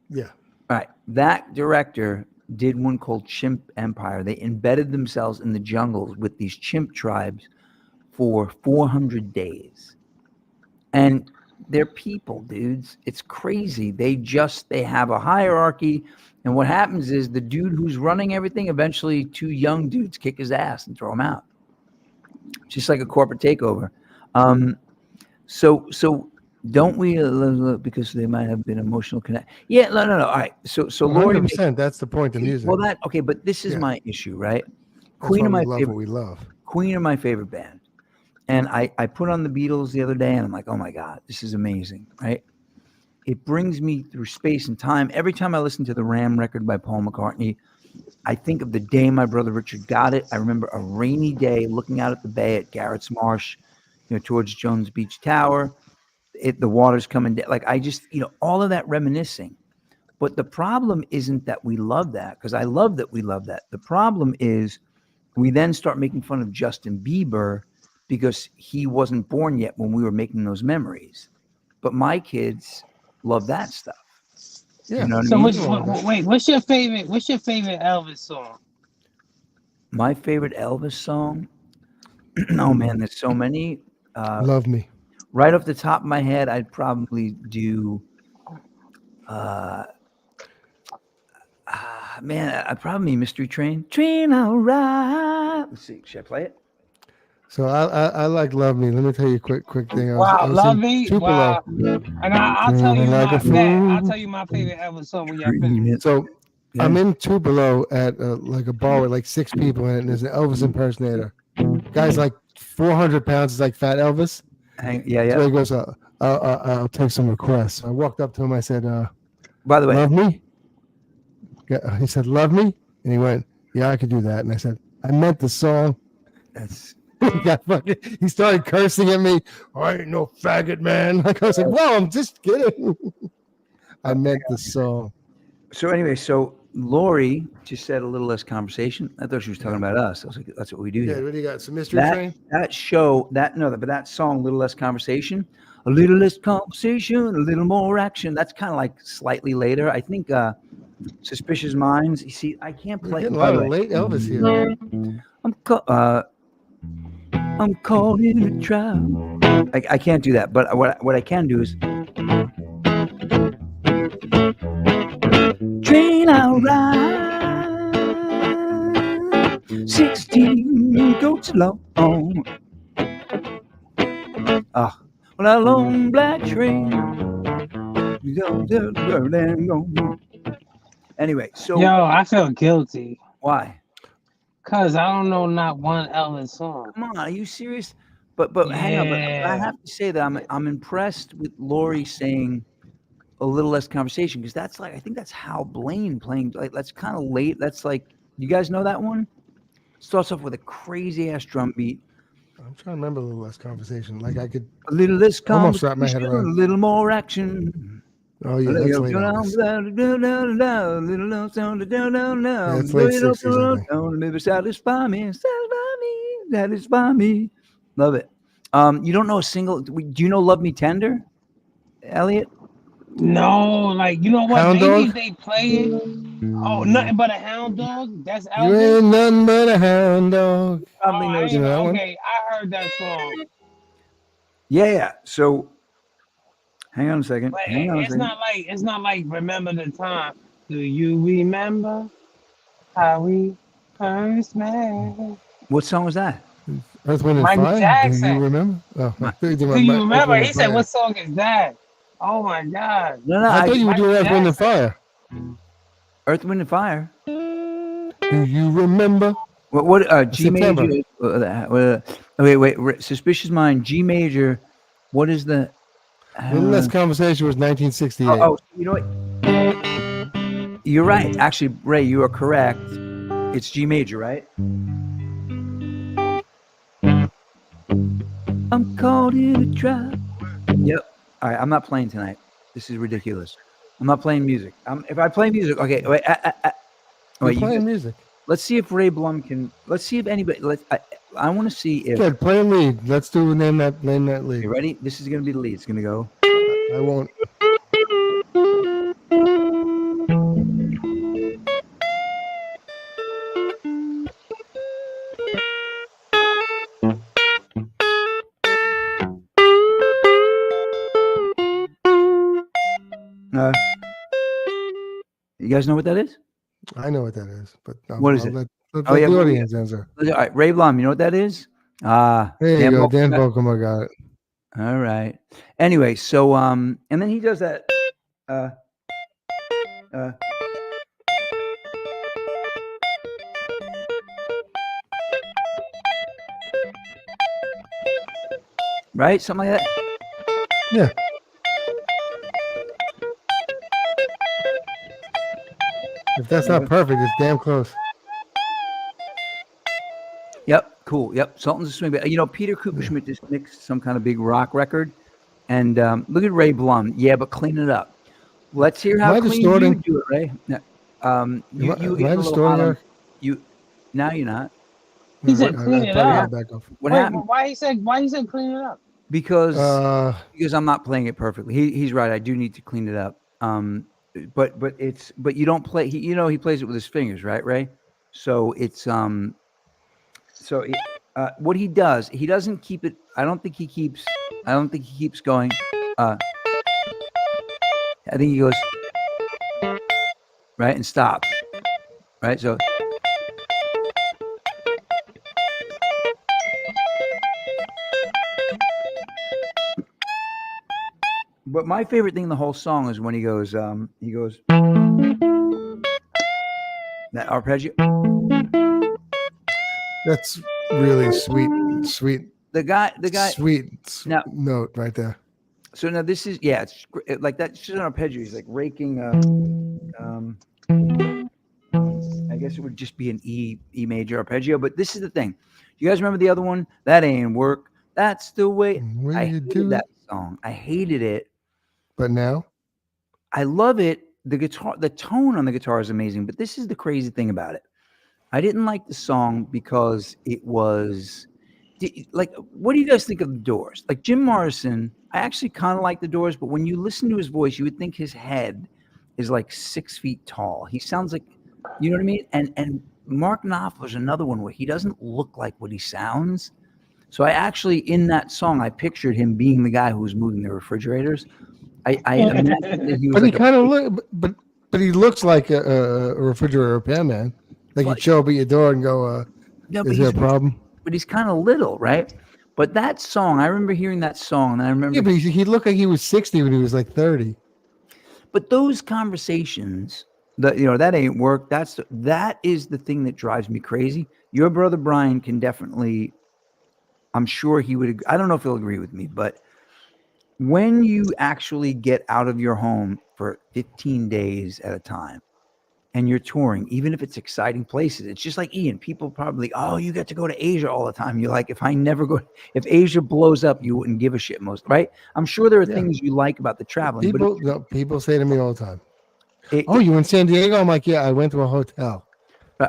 Yeah. All right. That director did one called Chimp Empire. They embedded themselves in the jungles with these chimp tribes for 400 days. And they're people, dudes. It's crazy. They have a hierarchy. And what happens is the dude who's running everything, eventually 2 young dudes kick his ass and throw him out. Just like a corporate takeover. So don't we, because they might have been emotional connect. Yeah, no. All right. So Lori, 100%. That's the point of music. well, okay, but this is my issue, right? That's why we love what we love. Queen are my favorite band. And I put on the Beatles the other day and I'm like, oh my God, this is amazing, right? It brings me through space and time. Every time I listen to the Ram record by Paul McCartney, I think of the day my brother Richard got it. I remember a rainy day looking out at the bay at Garrett's Marsh, towards Jones Beach Tower. The water's coming down. Like I just, all of that reminiscing. But the problem isn't that we love that, because I love that we love that. The problem is we then start making fun of Justin Bieber because he wasn't born yet when we were making those memories. But my kids love that stuff. Yeah. You know what So I mean? wait, what's your favorite Elvis song? My favorite Elvis song. Oh man, there's so many. Love Me. Right off the top of my head, I'd probably do. Man, I'd probably Mystery Train. Train, all right. Let's see. Should I play it? So I like Love Me. Let me tell you a quick thing. I Wow, was Love in Me. Tupelo. Wow. And I'll tell you Like a I'll fool. tell you my favorite Elvis song when y'all finish. Dreaming. So Yeah. I'm in Tupelo at like a bar with like 6 people in it, and there's an Elvis impersonator. Guy's like 400 pounds. He's like Fat Elvis. Yeah. So he goes, I'll take some requests. I walked up to him. I said, By the way, love me? Yeah, he said, love me? And he went, yeah, I could do that. And I said, I meant the song. that's He started cursing at me. I ain't no faggot, man. I was like, well, I'm just kidding. I meant the song. so. Anyway, so Lori just said a little less conversation. I thought she was talking about us. I was like, that's what we do Yeah, here. what do you got? Some Mystery Train? That song, a little less conversation, a little less conversation, a little more action. That's kind of like slightly later. I think Suspicious Minds. You see, I can't We're play. getting a By lot the of way, late Elvis here. I'm caught in a trap. I can't do that, but what I can do is train out ride 16 goats long. Ah, well, a long black train. Anyway, so Yo, I feel guilty. why? Cause I don't know not one Elvis song. Come on, are you serious? But hang on, but I Yeah. have to say that I'm impressed with Lori saying a little less conversation, because that's like, I think that's Hal Blaine playing, like, that's kind of late. That's like, you guys know that one? Starts off with a crazy ass drum beat. I'm trying to remember a little less conversation. Like I could A little less almost wrap my conversation, head a around. little more action. Oh, yeah, that's late Elvis. Yeah, it's late 60s, I think. Maybe satisfy me. Love it. You don't know a single, do you know Love Me Tender, Elliot? No, like you know what? Hound Maybe Dog? if they play it. Oh, nothing but a hound dog. That's You Elvis. ain't nothing but a hound dog. Probably I knows You ain't, know that one? okay, I heard that song. Yeah. So hang on a second. But Hang on a it's second. not like remember the time. Do you remember how we first met? What song was that? Earth, Wind, and Michael Fire? Do Jackson. you remember? Oh, I thought you were doing Do you Earth, remember? Wind, He and said, Fire. "What song is that?" Oh my God! No, I thought you were Michael doing Earth, Wind, and Jackson. Fire. Earth, Wind, and Fire. Do you remember? What G September. major? Wait. Suspicious Mind, G major. What is the? Little Less Conversation was 1968. You know what? You're right. Actually, Ray, you are correct. It's G major, right? I'm caught in a trap. Yep. All right. I'm not playing tonight. This is ridiculous. I'm not playing music. If I play music, okay. Wait. You're playing music. Let's see if Ray Blum can. Let's see if anybody. I want to see if. Good, play a lead. Let's do name that lead. You ready? This is gonna be the lead. It's gonna go. I won't. You guys know what that is? I know what that is, but What is it? Let Oh, the yeah, well, audience answer. All right, Ray Blum. You know what that is? There you Dan go. Bolkema. Dan Bolkema got it. All right. Anyway, so and then he does that. Right, something like that. Yeah. If that's not perfect, it's damn close. Yep, cool. Yep, Sultan's a Swing. But you know, Peter Kuperschmidt just mixed some kind of big rock record, and look at Ray Blum. Yeah, but clean it up. Let's hear how Am I clean distorting? you do it, Ray. Am I get a little distorting hot on- here? You now you're not. He said clean it probably up. gotta back off. What Wait, happened? why he said clean it up? Because Uh, I'm not playing it perfectly. He's right. I do need to clean it up. but you don't play. He plays it with his fingers, right, Ray? So it's what he does, he doesn't keep it. I don't think he keeps going. I think he goes right and stops. Right, so but my favorite thing in the whole song is when he goes that arpeggio. That's really sweet The guy now. note right there. So now this is it's like that. It's just an arpeggio. He's like raking. I guess it would just be an E major arpeggio. But this is the thing. You guys remember the other one? That ain't work. That's the way. I hated that song. I hated it. But now I love it. The guitar, the tone on the guitar is amazing. But this is the crazy thing about it. I didn't like the song because it was like, what do you guys think of the Doors? Like Jim Morrison, I actually kind of like the Doors, but when you listen to his voice, you would think his head is like 6 feet tall. He sounds like, you know what I mean? And Mark Knopfler's another one where he doesn't look like what he sounds. So I actually, in that song, I pictured him being the guy who was moving the refrigerators. I imagined that he was but like he kind of look, but he looks like a refrigerator repairman. Like he'd show up at your door and go, no, "Is there a problem?" But he's kind of little, right? But that song, I remember hearing that song, and I remember. Yeah, but he looked like he was 60 when he was like 30. But those conversations, that ain't work. That is the thing that drives me crazy. Your brother Brian can definitely. I'm sure he would. I don't know if he'll agree with me, but when you actually get out of your home for 15 days at a time and you're touring, even if it's exciting places, it's just like Ian. People probably, oh, you get to go to Asia all the time. You're like, if Asia blows up, you wouldn't give a shit most, right? I'm sure there are things you like about the traveling. People say to me all the time, you in San Diego? I'm like, yeah, I went to a hotel.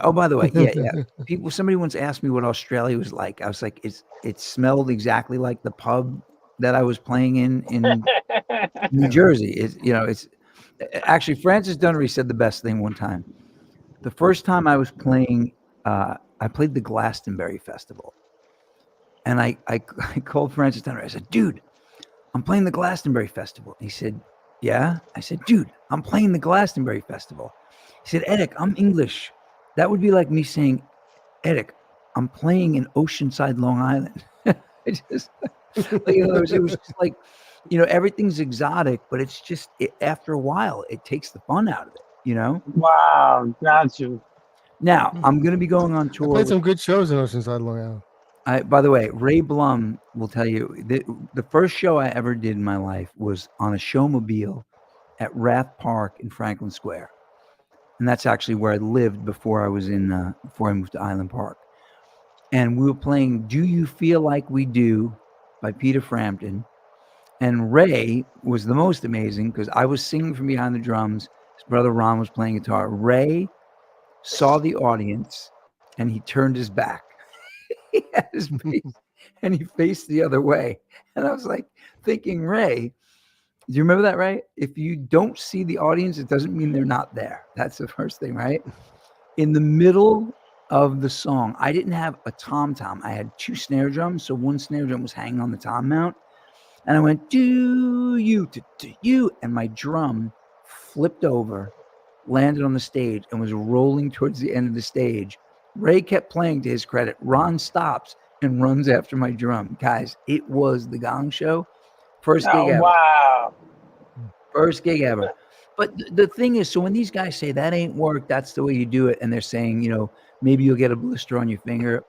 Oh, by the way, yeah. Somebody once asked me what Australia was like. I was like, it smelled exactly like the pub that I was playing in New Jersey. It's actually Francis Dunnery said the best thing one time. The first time I was playing, I played the Glastonbury Festival, and I called Francis Dunnery. I said, dude, I'm playing the Glastonbury Festival. He said, yeah. I said, dude, I'm playing the Glastonbury Festival. He said, Eric, I'm English. That would be like me saying, Eric, I'm playing in Oceanside, Long Island. It was just like, everything's exotic, but it's just after a while, it takes the fun out of it, Wow, got you. Now, I'm going to be going on tour. I played some good shows in Oceanside, Long Island. By the way, Ray Blum will tell you, the first show I ever did in my life was on a showmobile at Rath Park in Franklin Square. And that's actually where I lived before I moved to Island Park. And we were playing Do You Feel Like We Do by Peter Frampton. And Ray was the most amazing because I was singing from behind the drums. His brother Ron was playing guitar. Ray saw the audience and he turned his back. He had his face and he faced the other way. And I was like thinking, Ray, do you remember that, Ray? If you don't see the audience, it doesn't mean they're not there. That's the first thing, right? In the middle of the song, I didn't have a tom-tom. I had 2 snare drums. So one snare drum was hanging on the tom mount. And I went, do you, and my drum flipped over, landed on the stage, and was rolling towards the end of the stage. Ray kept playing, to his credit. Ron stops and runs after my drum. Guys, it was the Gong Show. First gig ever. Wow. First gig ever. But the thing is, so when these guys say that ain't work, that's the way you do it, and they're saying, maybe you'll get a blister on your finger,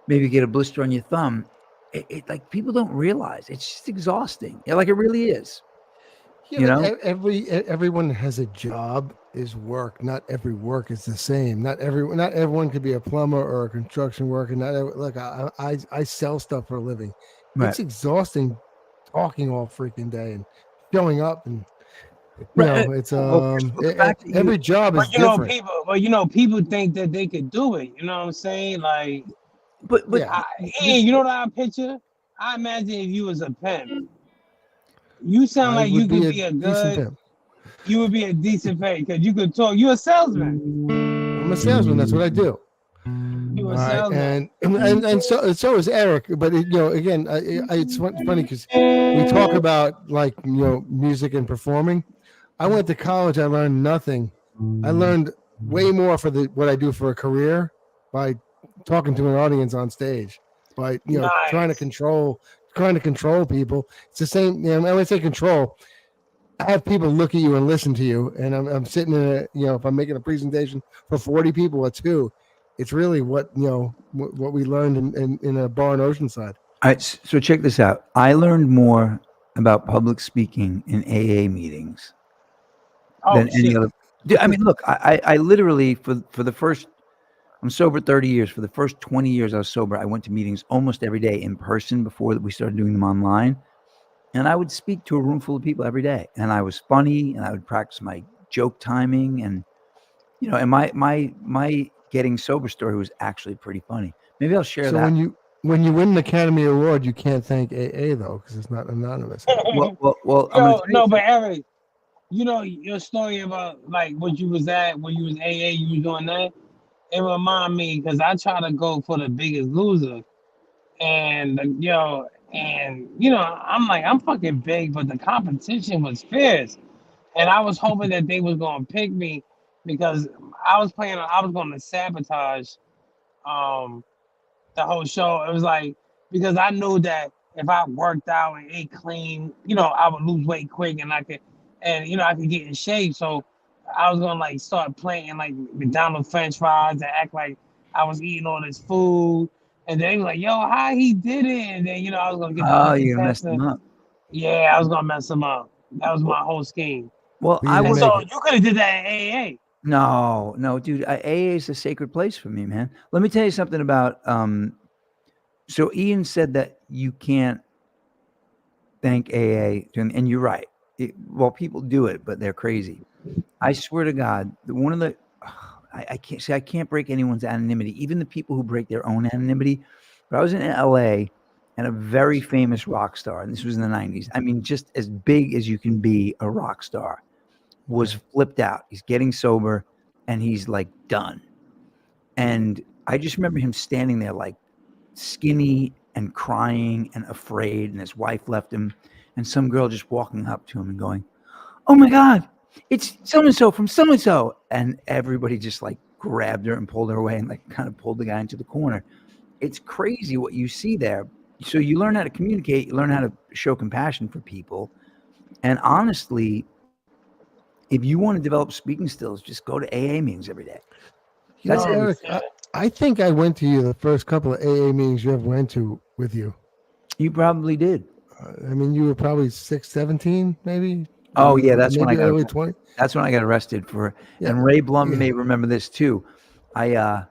maybe you get a blister on your thumb. It like people don't realize it's just exhausting. Like it really is. Yeah, everyone has a job is work. Not every work is the same. Not everyone could be a plumber or a construction worker. Look, I sell stuff for a living. Right. It's exhausting talking all freaking day and showing up and it's every job is different. People think that they could do it. You know what I'm saying? Like, but you know what I picture? I imagine if you was a pimp, you sound like you could be a good pimp. You would be a decent fake because you could talk. You're a salesman. I'm a salesman. That's what I do. You All a right, salesman. and so is Eric. But again, it's funny because we talk about like music and performing. I went to college. I learned nothing. I learned way more for what I do for a career by talking to an audience on stage. By trying to Nice. control people. It's the same. When I say control, I have people look at you and listen to you, and I'm sitting in if I'm making a presentation for 40 people at 2, it's really what we learned in a bar in Oceanside. All right, so check this out. I learned more about public speaking in AA meetings Oh than any shit. other. I mean, look, I literally for the first, I'm sober 30 years. For the first 20 years I was sober, I went to meetings almost every day in person before we started doing them online. And I would speak to a room full of people every day. And I was funny, and I would practice my joke timing. And, and my getting sober story was actually pretty funny. Maybe I'll share So that. when you win an Academy Award, you can't thank AA though, because it's not anonymous. Well, I'm going to tell you No, but something. Eric, your story about like what you was at when you was AA, you was doing that. It remind me because I try to go for the Biggest Loser, and I'm like I'm fucking big, but the competition was fierce, and I was hoping that they was gonna pick me because I was going to sabotage um the whole show. It was like because I knew that if I worked out and ate clean, I would lose weight quick and I could get in shape. So I was gonna like start playing like McDonald's French fries and act like I was eating all this food. And then they were like, yo, how he did it? And then I was gonna get the Oh, liquor you're going to mess testing. them up. Yeah, I was gonna mess them up. That was my whole scheme. Well, But you I didn't was. So make it. you could have did that in AA. No, dude. AA is a sacred place for me, man. Let me tell you something about. So Ian said that you can't thank AA, and you're right. Well, people do it, but they're crazy. I swear to God, one of the I can't say I can't break anyone's anonymity, even the people who break their own anonymity. But I was in LA, and a very famous rock star, and this was in the 90s. I mean, just as big as you can be a rock star, was flipped out. He's getting sober, and he's like done. And I just remember him standing there like skinny and crying and afraid, and his wife left him, and some girl just walking up to him and going, "Oh my God, it's so and so from so and so," and everybody just like grabbed her and pulled her away and like kind of pulled the guy into the corner. It's crazy what you see there. So you learn how to communicate, you learn how to show compassion for people, and honestly, if you want to develop speaking skills, just go to AA meetings every day. That's it. Eric, I think I went to the first couple of AA meetings you ever went to with you. You probably did. I mean, you were probably 17, maybe. Oh yeah, that's when I maybe got early 20. That's when I got arrested for. Yeah. And Ray Blum Yeah. may remember this too. It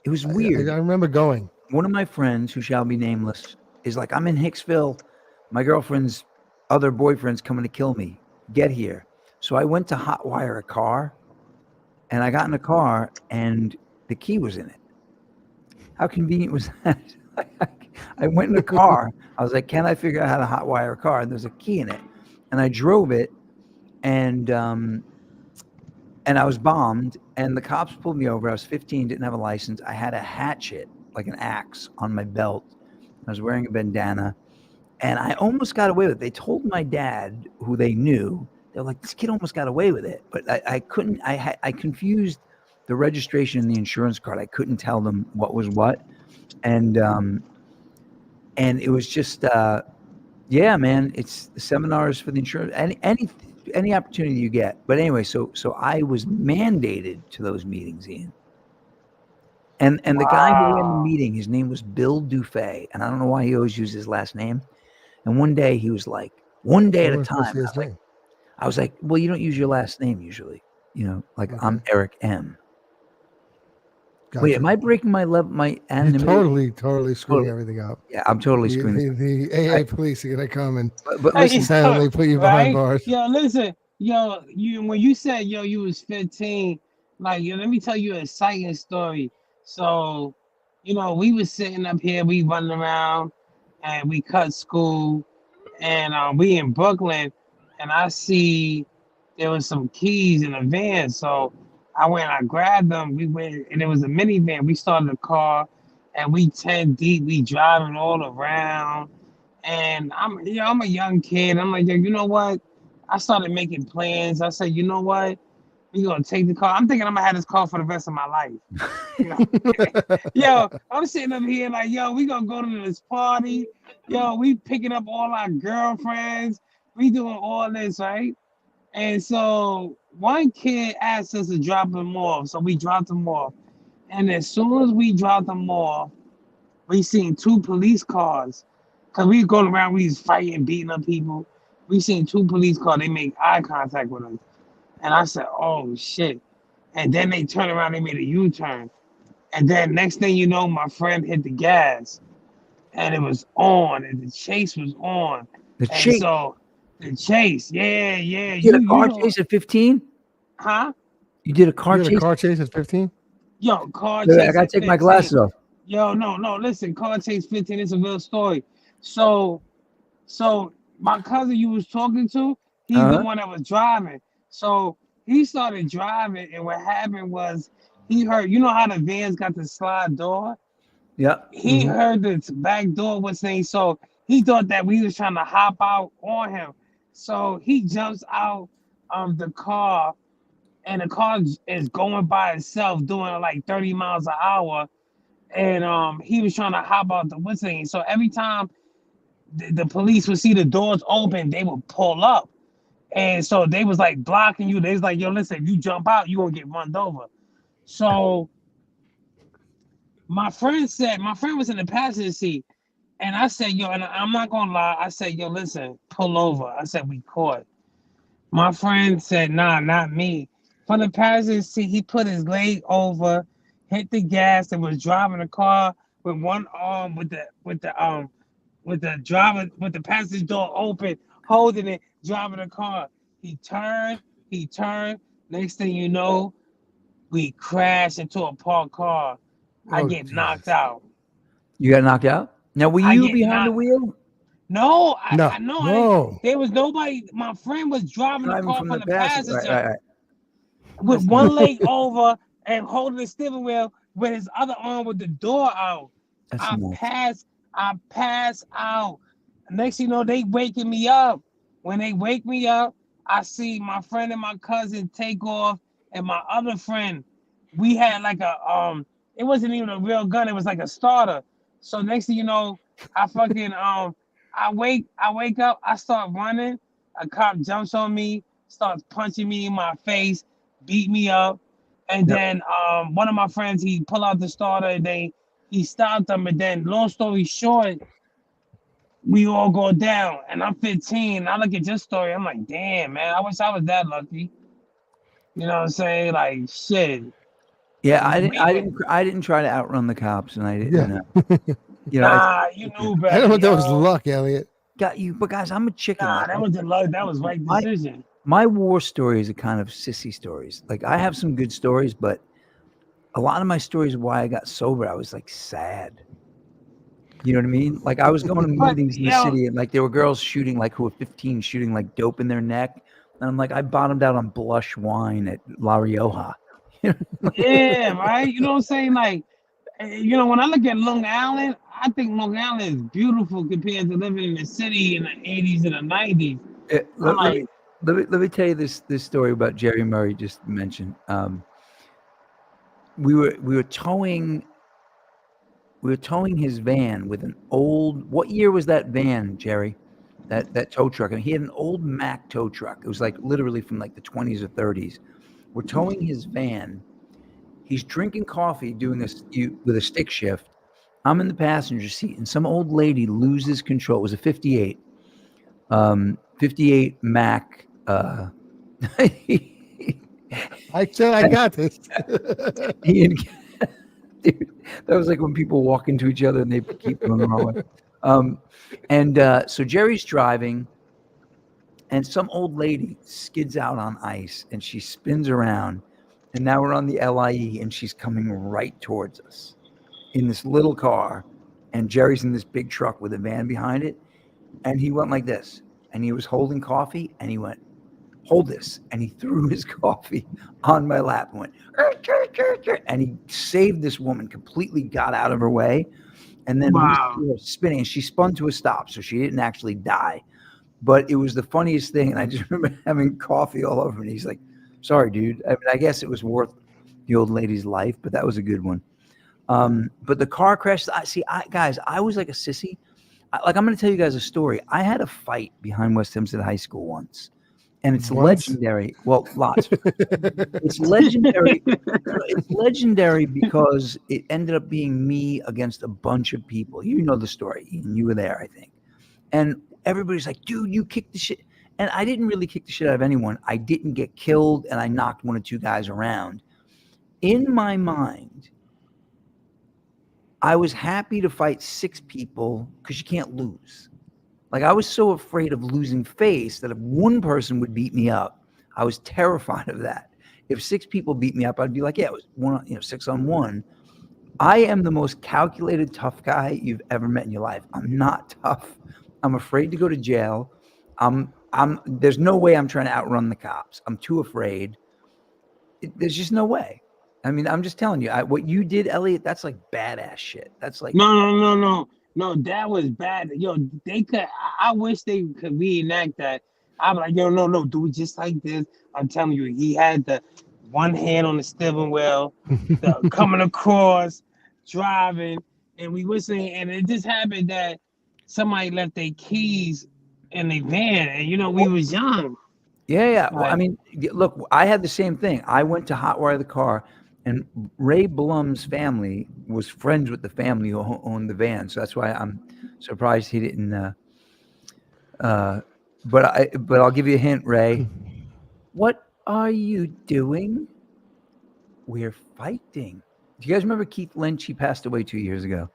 was weird. I remember going. One of my friends, who shall be nameless, is like, "I'm in Hicksville. My girlfriend's other boyfriend's coming to kill me. Get here." So I went to hotwire a car, and I got in a car, and the key was in it. How convenient was that? I went in the car. I was like, "Can I figure out how to hotwire a car?" And there's a key in it, and I drove it, and I was bombed. And the cops pulled me over. I was 15, didn't have a license. I had a hatchet, like an axe, on my belt. I was wearing a bandana, and I almost got away with it. They told my dad, who they knew, they were like, "This kid almost got away with it," but I couldn't. I confused the registration and the insurance card. I couldn't tell them what was what, and it was just, yeah, man. It's the seminars for the insurance. Any opportunity you get. But anyway, so I was mandated to those meetings, Ian. And the guy who ran the meeting, his name was Bill Dufay, and I don't know why he always used his last name. And one day he was like, one day at a time. I was like, "Well, you don't use your last name usually, like Okay. I'm Eric M." Gotcha. Wait, am I breaking my anonymity? You're totally screwing everything up. Yeah, I'm totally screwing. The AA police are gonna come and But listen, silently put you behind Right? bars. Yo, listen, when you said you was 15, like let me tell you a exciting story. So, we was sitting up here, we running around, and we cut school, and we in Brooklyn, and I see there was some keys in the van. So I went, I grabbed them. We went, and it was a minivan. We started the car, and we 10 deep. We driving all around, and I'm a young kid. I'm like, yo, you know what? I started making plans. I said, you know what? We gonna take the car. I'm thinking I'm gonna have this car for the rest of my life. You know, yo, I'm sitting up here like, yo, we gonna go to this party. Yo, we picking up all our girlfriends. We doing all this, right? And so one kid asked us to drop them off. So we dropped them off. And as soon as we dropped them off, we seen two police cars. Cause we was going around, we was fighting, beating up people. We seen two police cars, they make eye contact with us. And I said, oh shit. And then they turned around, they made a U-turn. And then next thing you know, my friend hit the gas. And it was on, and the chase was on. The And chase. so the chase, yeah. You did a You car know, chase at 15? huh? You did a You car did a chase? car chase at 15? Yo, car Wait, chase I gotta at take my 15. glasses off. Yo, no, listen, car chase 15 is a real story. So my cousin you was talking to, he's the Uh-huh. one that was driving. So he started driving, and what happened was he heard, you know how the vans got the slide door? Yeah. He heard the back door was saying, so he thought that we was trying to hop out on him. So he jumps out the car, and the car is going by itself doing like 30 miles an hour. And he was trying to hop out the what's so every time the police would see the doors open, they would pull up. And so they was like blocking you. They was like, yo, listen, if you jump out, you gonna get run over. So my friend was in the passenger seat. And I said, yo, and I'm not gonna lie, I said, yo, listen, pull over. I said, we caught. My friend said, nah, not me. From the passenger seat, he put his leg over, hit the gas, and was driving the car with one arm with the driver with the passenger door open, holding it, driving the car. He turned. Next thing you know, we crashed into a parked car. I Oh, get knocked Jesus. out. You got knocked out? Now, were I you get behind the knocked. wheel? No, No, I know. no. There was nobody. My friend was driving the Driving car from from the the passenger. passenger Right. with one leg over and holding the steering wheel with his other arm with the door out. That's I nuts. pass out. Next thing you know, they waking me up. When they wake me up, I see my friend and my cousin take off, and my other friend, we had like it wasn't even a real gun, it was like a starter. So next thing you know, I fucking I wake up, I start running, a cop jumps on me, starts punching me in my face, beat me up. And Yep. then one of my friends, he pulled out the starter, and he stopped them. And then, long story short, we all go down. And I'm 15. I look at your story. I'm like, damn, man, I wish I was that lucky. You know what I'm saying? Like, shit. Yeah, We went, I didn't try to outrun the cops, and I didn't. Yeah. You know, nah, you knew I better, don't know if that was yo. luck, Elliot. got you. But guys, I'm a chicken. Nah, Like that was the luck. That was right my decision. my war stories are kind of sissy stories. Like I have some good stories, but a lot of my stories of why I got sober, I was like sad. You know what I mean? Like I was going to But, meetings in the yo, city, and like there were girls shooting, like who were 15, shooting like dope in their neck, and I'm like, I bottomed out on blush wine at La Rioja. yeah, right? You know what I'm saying? Like, when I look at Long Island, I think Long Island is beautiful compared to living in the city in the 80s and the 90s. I'm Let like, me tell you this story about Jerry Murray just mentioned. We were towing his van with an old. What year was that van, Jerry? That tow truck. And he had an old Mack tow truck. It was like literally from like the 20s or 30s. We're towing his van. He's drinking coffee, with a stick shift. I'm in the passenger seat, and some old lady loses control. It was a 58 Mac. I said I got this. He and, dude, that was like when people walk into each other and they keep going the wrong way. So Jerry's driving, and some old lady skids out on ice, and she spins around, and now we're on the LIE, and she's coming right towards us in this little car, and Jerry's in this big truck with a van behind it, and he went like this, and he was holding coffee, and he went, hold this. And he threw his coffee on my lap and went, and he saved this woman, completely got out of her way. And then Wow. we were spinning, and she spun to a stop. So she didn't actually die. But it was the funniest thing. And I just remember having coffee all over me. He's like, sorry, dude. I mean, I guess it was worth the old lady's life, but that was a good one. But the car crash, guys, I was like a sissy. I'm going to tell you guys a story. I had a fight behind West Hempstead High School once, and it's legendary. Well, lots. It's legendary. It's legendary because it ended up being me against a bunch of people. You know the story, Ian. You were there, I think. And everybody's like, dude, you kicked the shit. And I didn't really kick the shit out of anyone. I didn't get killed, and I knocked one or two guys around. In my mind, I was happy to fight 6 people because you can't lose. Like, I was so afraid of losing face that if one person would beat me up, I was terrified of that. If 6 people beat me up, I'd be like, yeah, it was 6-on-1. I am the most calculated, tough guy you've ever met in your life. I'm not tough. I'm afraid to go to jail. There's no way I'm trying to outrun the cops. I'm too afraid. There's just no way. I mean, I'm just telling you, what you did, Elliot, that's like badass shit. That's like No, that was bad. Yo, they could. I wish they could reenact that. I'm like, yo, no, do it just like this. I'm telling you, he had the one hand on the steering wheel, coming across, driving, and we were saying, and it just happened that somebody left their keys in the van, and we was young. Yeah. Well, Right. I mean, look, I had the same thing. I went to hotwire the car, and Ray Blum's family was friends with the family who owned the van, so that's why I'm surprised he didn't. But I'll give you a hint, Ray. What are you doing? We're fighting. Do you guys remember Keith Lynch? He passed away 2 years ago.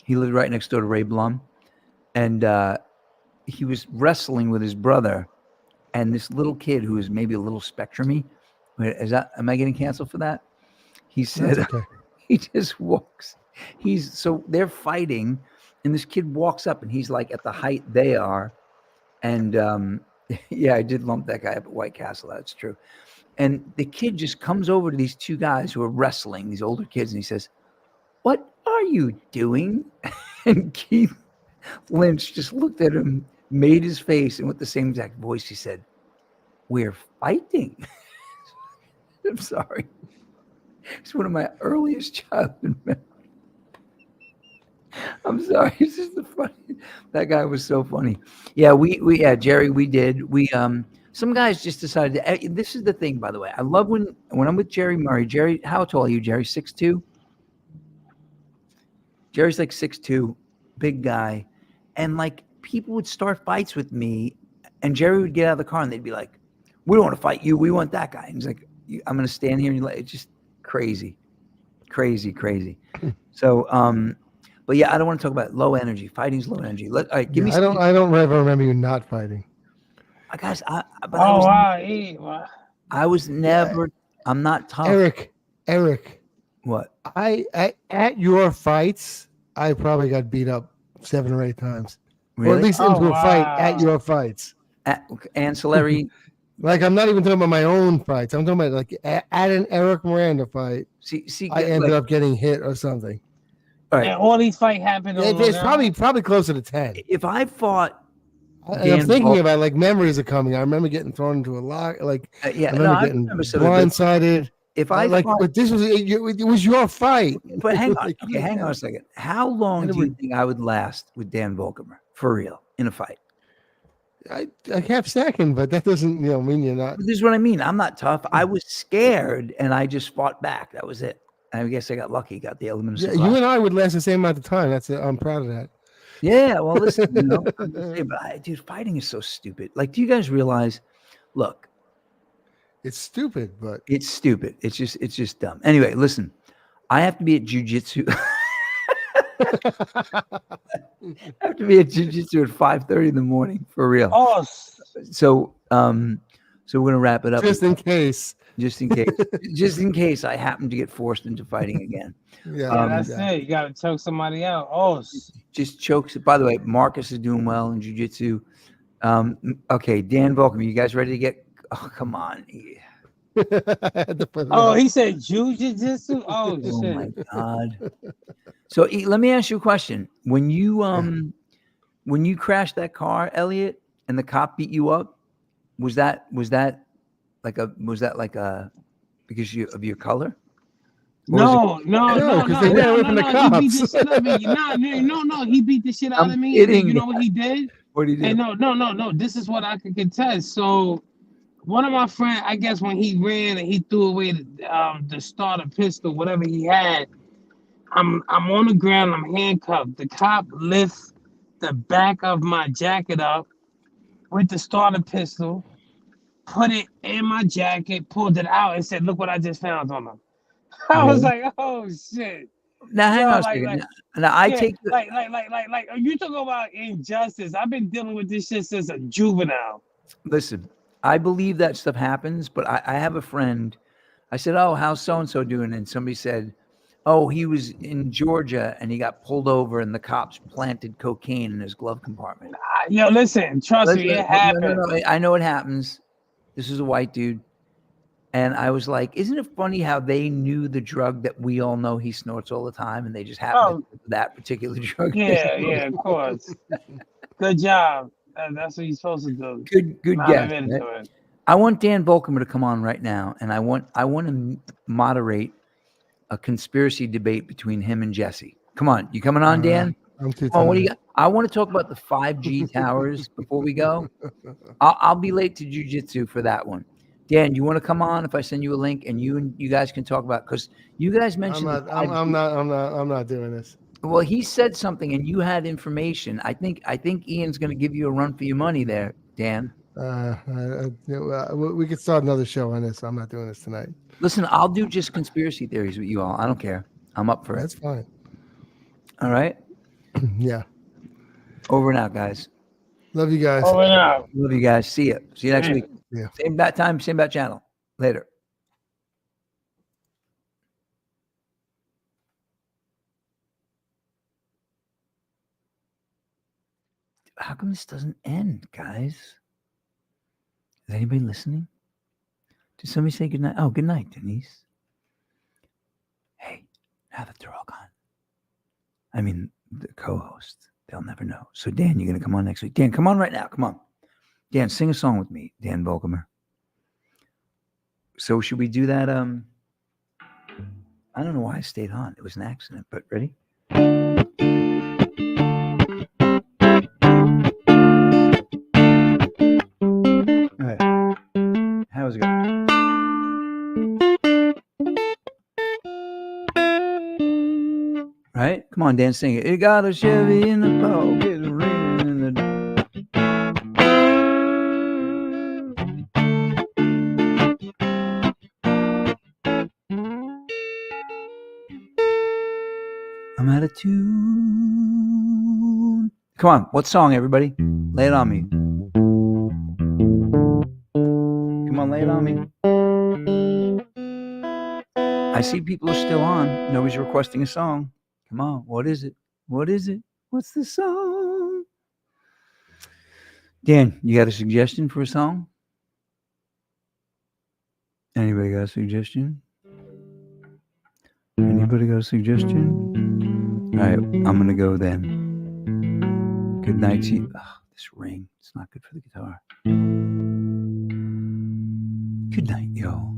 He lived right next door to Ray Blum, and he was wrestling with his brother. And this little kid who is maybe a little spectrumy, am I getting canceled for that? He said, That's okay. he just walks. So they're fighting, and this kid walks up, and he's like at the height they are. And yeah, I did lump that guy up at White Castle. That's true. And the kid just comes over to these 2 guys who are wrestling, these older kids, and he says, "What are you doing?" And Keith Lynch just looked at him, made his face, and with the same exact voice, he said, "We're fighting." I'm sorry. It's one of my earliest childhood memories. I'm sorry. It's just the funny. That guy was so funny. Yeah, Jerry, we did. Some guys just decided to. This is the thing, by the way. I love when I'm with Jerry Murray. Jerry, how tall are you, Jerry? 6'2"? Jerry's like 6'2", big guy, and like people would start fights with me, and Jerry would get out of the car and they'd be like, "We don't want to fight you. We want that guy." And he's like, "I'm going to stand here," and it's just crazy. So, but yeah, I don't want to talk about low energy. Fighting's low energy. All right, give me. I don't ever remember you not fighting. Guys, Wow. I was never. I'm not tough. Eric. What? At your fights, I probably got beat up 7 or 8 times, Really? or at least into a fight at your fights. Ancillary. Like, I'm not even talking about my own fights. I'm talking about like at an Eric Miranda fight. See, I ended up getting hit or something. All right. And all these fights happened. It's probably closer to 10. If I fought. I'm thinking about, like, memories are coming. I remember getting thrown into a lock. Like, I remember getting blindsided. If I but this was it was your fight. But hang on, hang on a second. How long do you think I would last with Dan Volkemer for real in a fight? I half second, but that doesn't mean you're not. This is what I mean. I'm not tough. I was scared and I just fought back. That was it. I guess I got lucky. Got the element of surprise. You and I would last the same amount of time. I'm proud of that. Yeah. Well, listen, dude, fighting is so stupid. Like, do you guys realize? Look. It's stupid, but it's stupid. It's just dumb. Anyway, listen, I have to be at jiu-jitsu. I have to be at jiu-jitsu at 5:30 in the morning for real. Oh, so we're gonna wrap it up. Just in case I happen to get forced into fighting again. Yeah, that's it. You gotta choke somebody out. Oh, just chokes. By the way, Marcus is doing well in jiu-jitsu. Okay, Dan Volkemer, you guys ready to get Oh, come on. I had to put it Oh, up. he said jujitsu. Oh Oh my shit. God. So let me ask you a question. When you crashed that car, Elliot, and the cop beat you up, was that like a because of your color? Or was it, No, 'cause they ran away from the He beat the cops. shit out of me. No. He beat the shit out I'm of me. And kidding. you know what he did? What did he And do? no. This is what I can contest. So one of my friends, I guess when he ran and he threw away the starter pistol, whatever he had, I'm on the ground, I'm handcuffed. The cop lifts the back of my jacket up with the starter pistol, put it in my jacket, pulled it out, and said, "Look what I just found on him." I was like, "Oh shit!" Now hang Yo, on a second. Now I yeah, take the, you talk about injustice. I've been dealing with this shit since a juvenile. listen. I believe that stuff happens, but I have a friend. I said, "Oh, how's so and so doing?" And somebody said, "Oh, he was in Georgia and he got pulled over, and the cops planted cocaine in his glove compartment." Yo, listen, trust me, Listen, it happened. no, I know it happens. This is a white dude. And I was like, isn't it funny how they knew the drug that we all know he snorts all the time, and they just happened to Oh, put that particular drug? yeah, of course. Good job. That's what you're supposed to do. Good Not guess. admit Right? to it. I want Dan Volkmer to come on right now, and I want to moderate a conspiracy debate between him and Jesse. Come on, you coming on, Dan? I'm too Come on, what do you tired. got? I want to talk about the 5G towers before we go. I'll be late to jujitsu for that one. Dan, you want to come on if I send you a link and you guys can talk about, because you guys I'm mentioned not. the I'm 5G. not doing this. Well, he said something and you had information. I think Ian's going to give you a run for your money there, Dan. We could start another show on this. I'm not doing this tonight. Listen, I'll do just conspiracy theories with you all. I don't care. I'm up for That's it. fine. All right. Yeah. Over and out, guys. Love you guys. Over and out. Love you guys. See you. See you next week. Yeah. Same bat time, same bat channel. Later. How come this doesn't end, guys? Is anybody listening? Did somebody say good night? Oh, good night, Denise. Hey, now that they're all gone. I mean, the co-host. They'll never know. So, Dan, you're going to come on next week. Dan, come on right now. Come on. Dan, sing a song with me, Dan Volkmer. So, should we do that? I don't know why I stayed on. It was an accident, but ready? All right. How's it going? Right? Come on, Dan, sing it. It got a Chevy in the pocket, a ring in the... I'm out of tune. Come on, what song, everybody? Lay it on me. Come on, lay it on me. I see people are still on. Nobody's requesting a song. Come on, what is it? What is it? What's the song? Dan, you got a suggestion for a song? Anybody got a suggestion? Anybody got a suggestion? All right, I'm going to go then. Good night to you. Oh, this ring, it's not good for the guitar. Good night, y'all.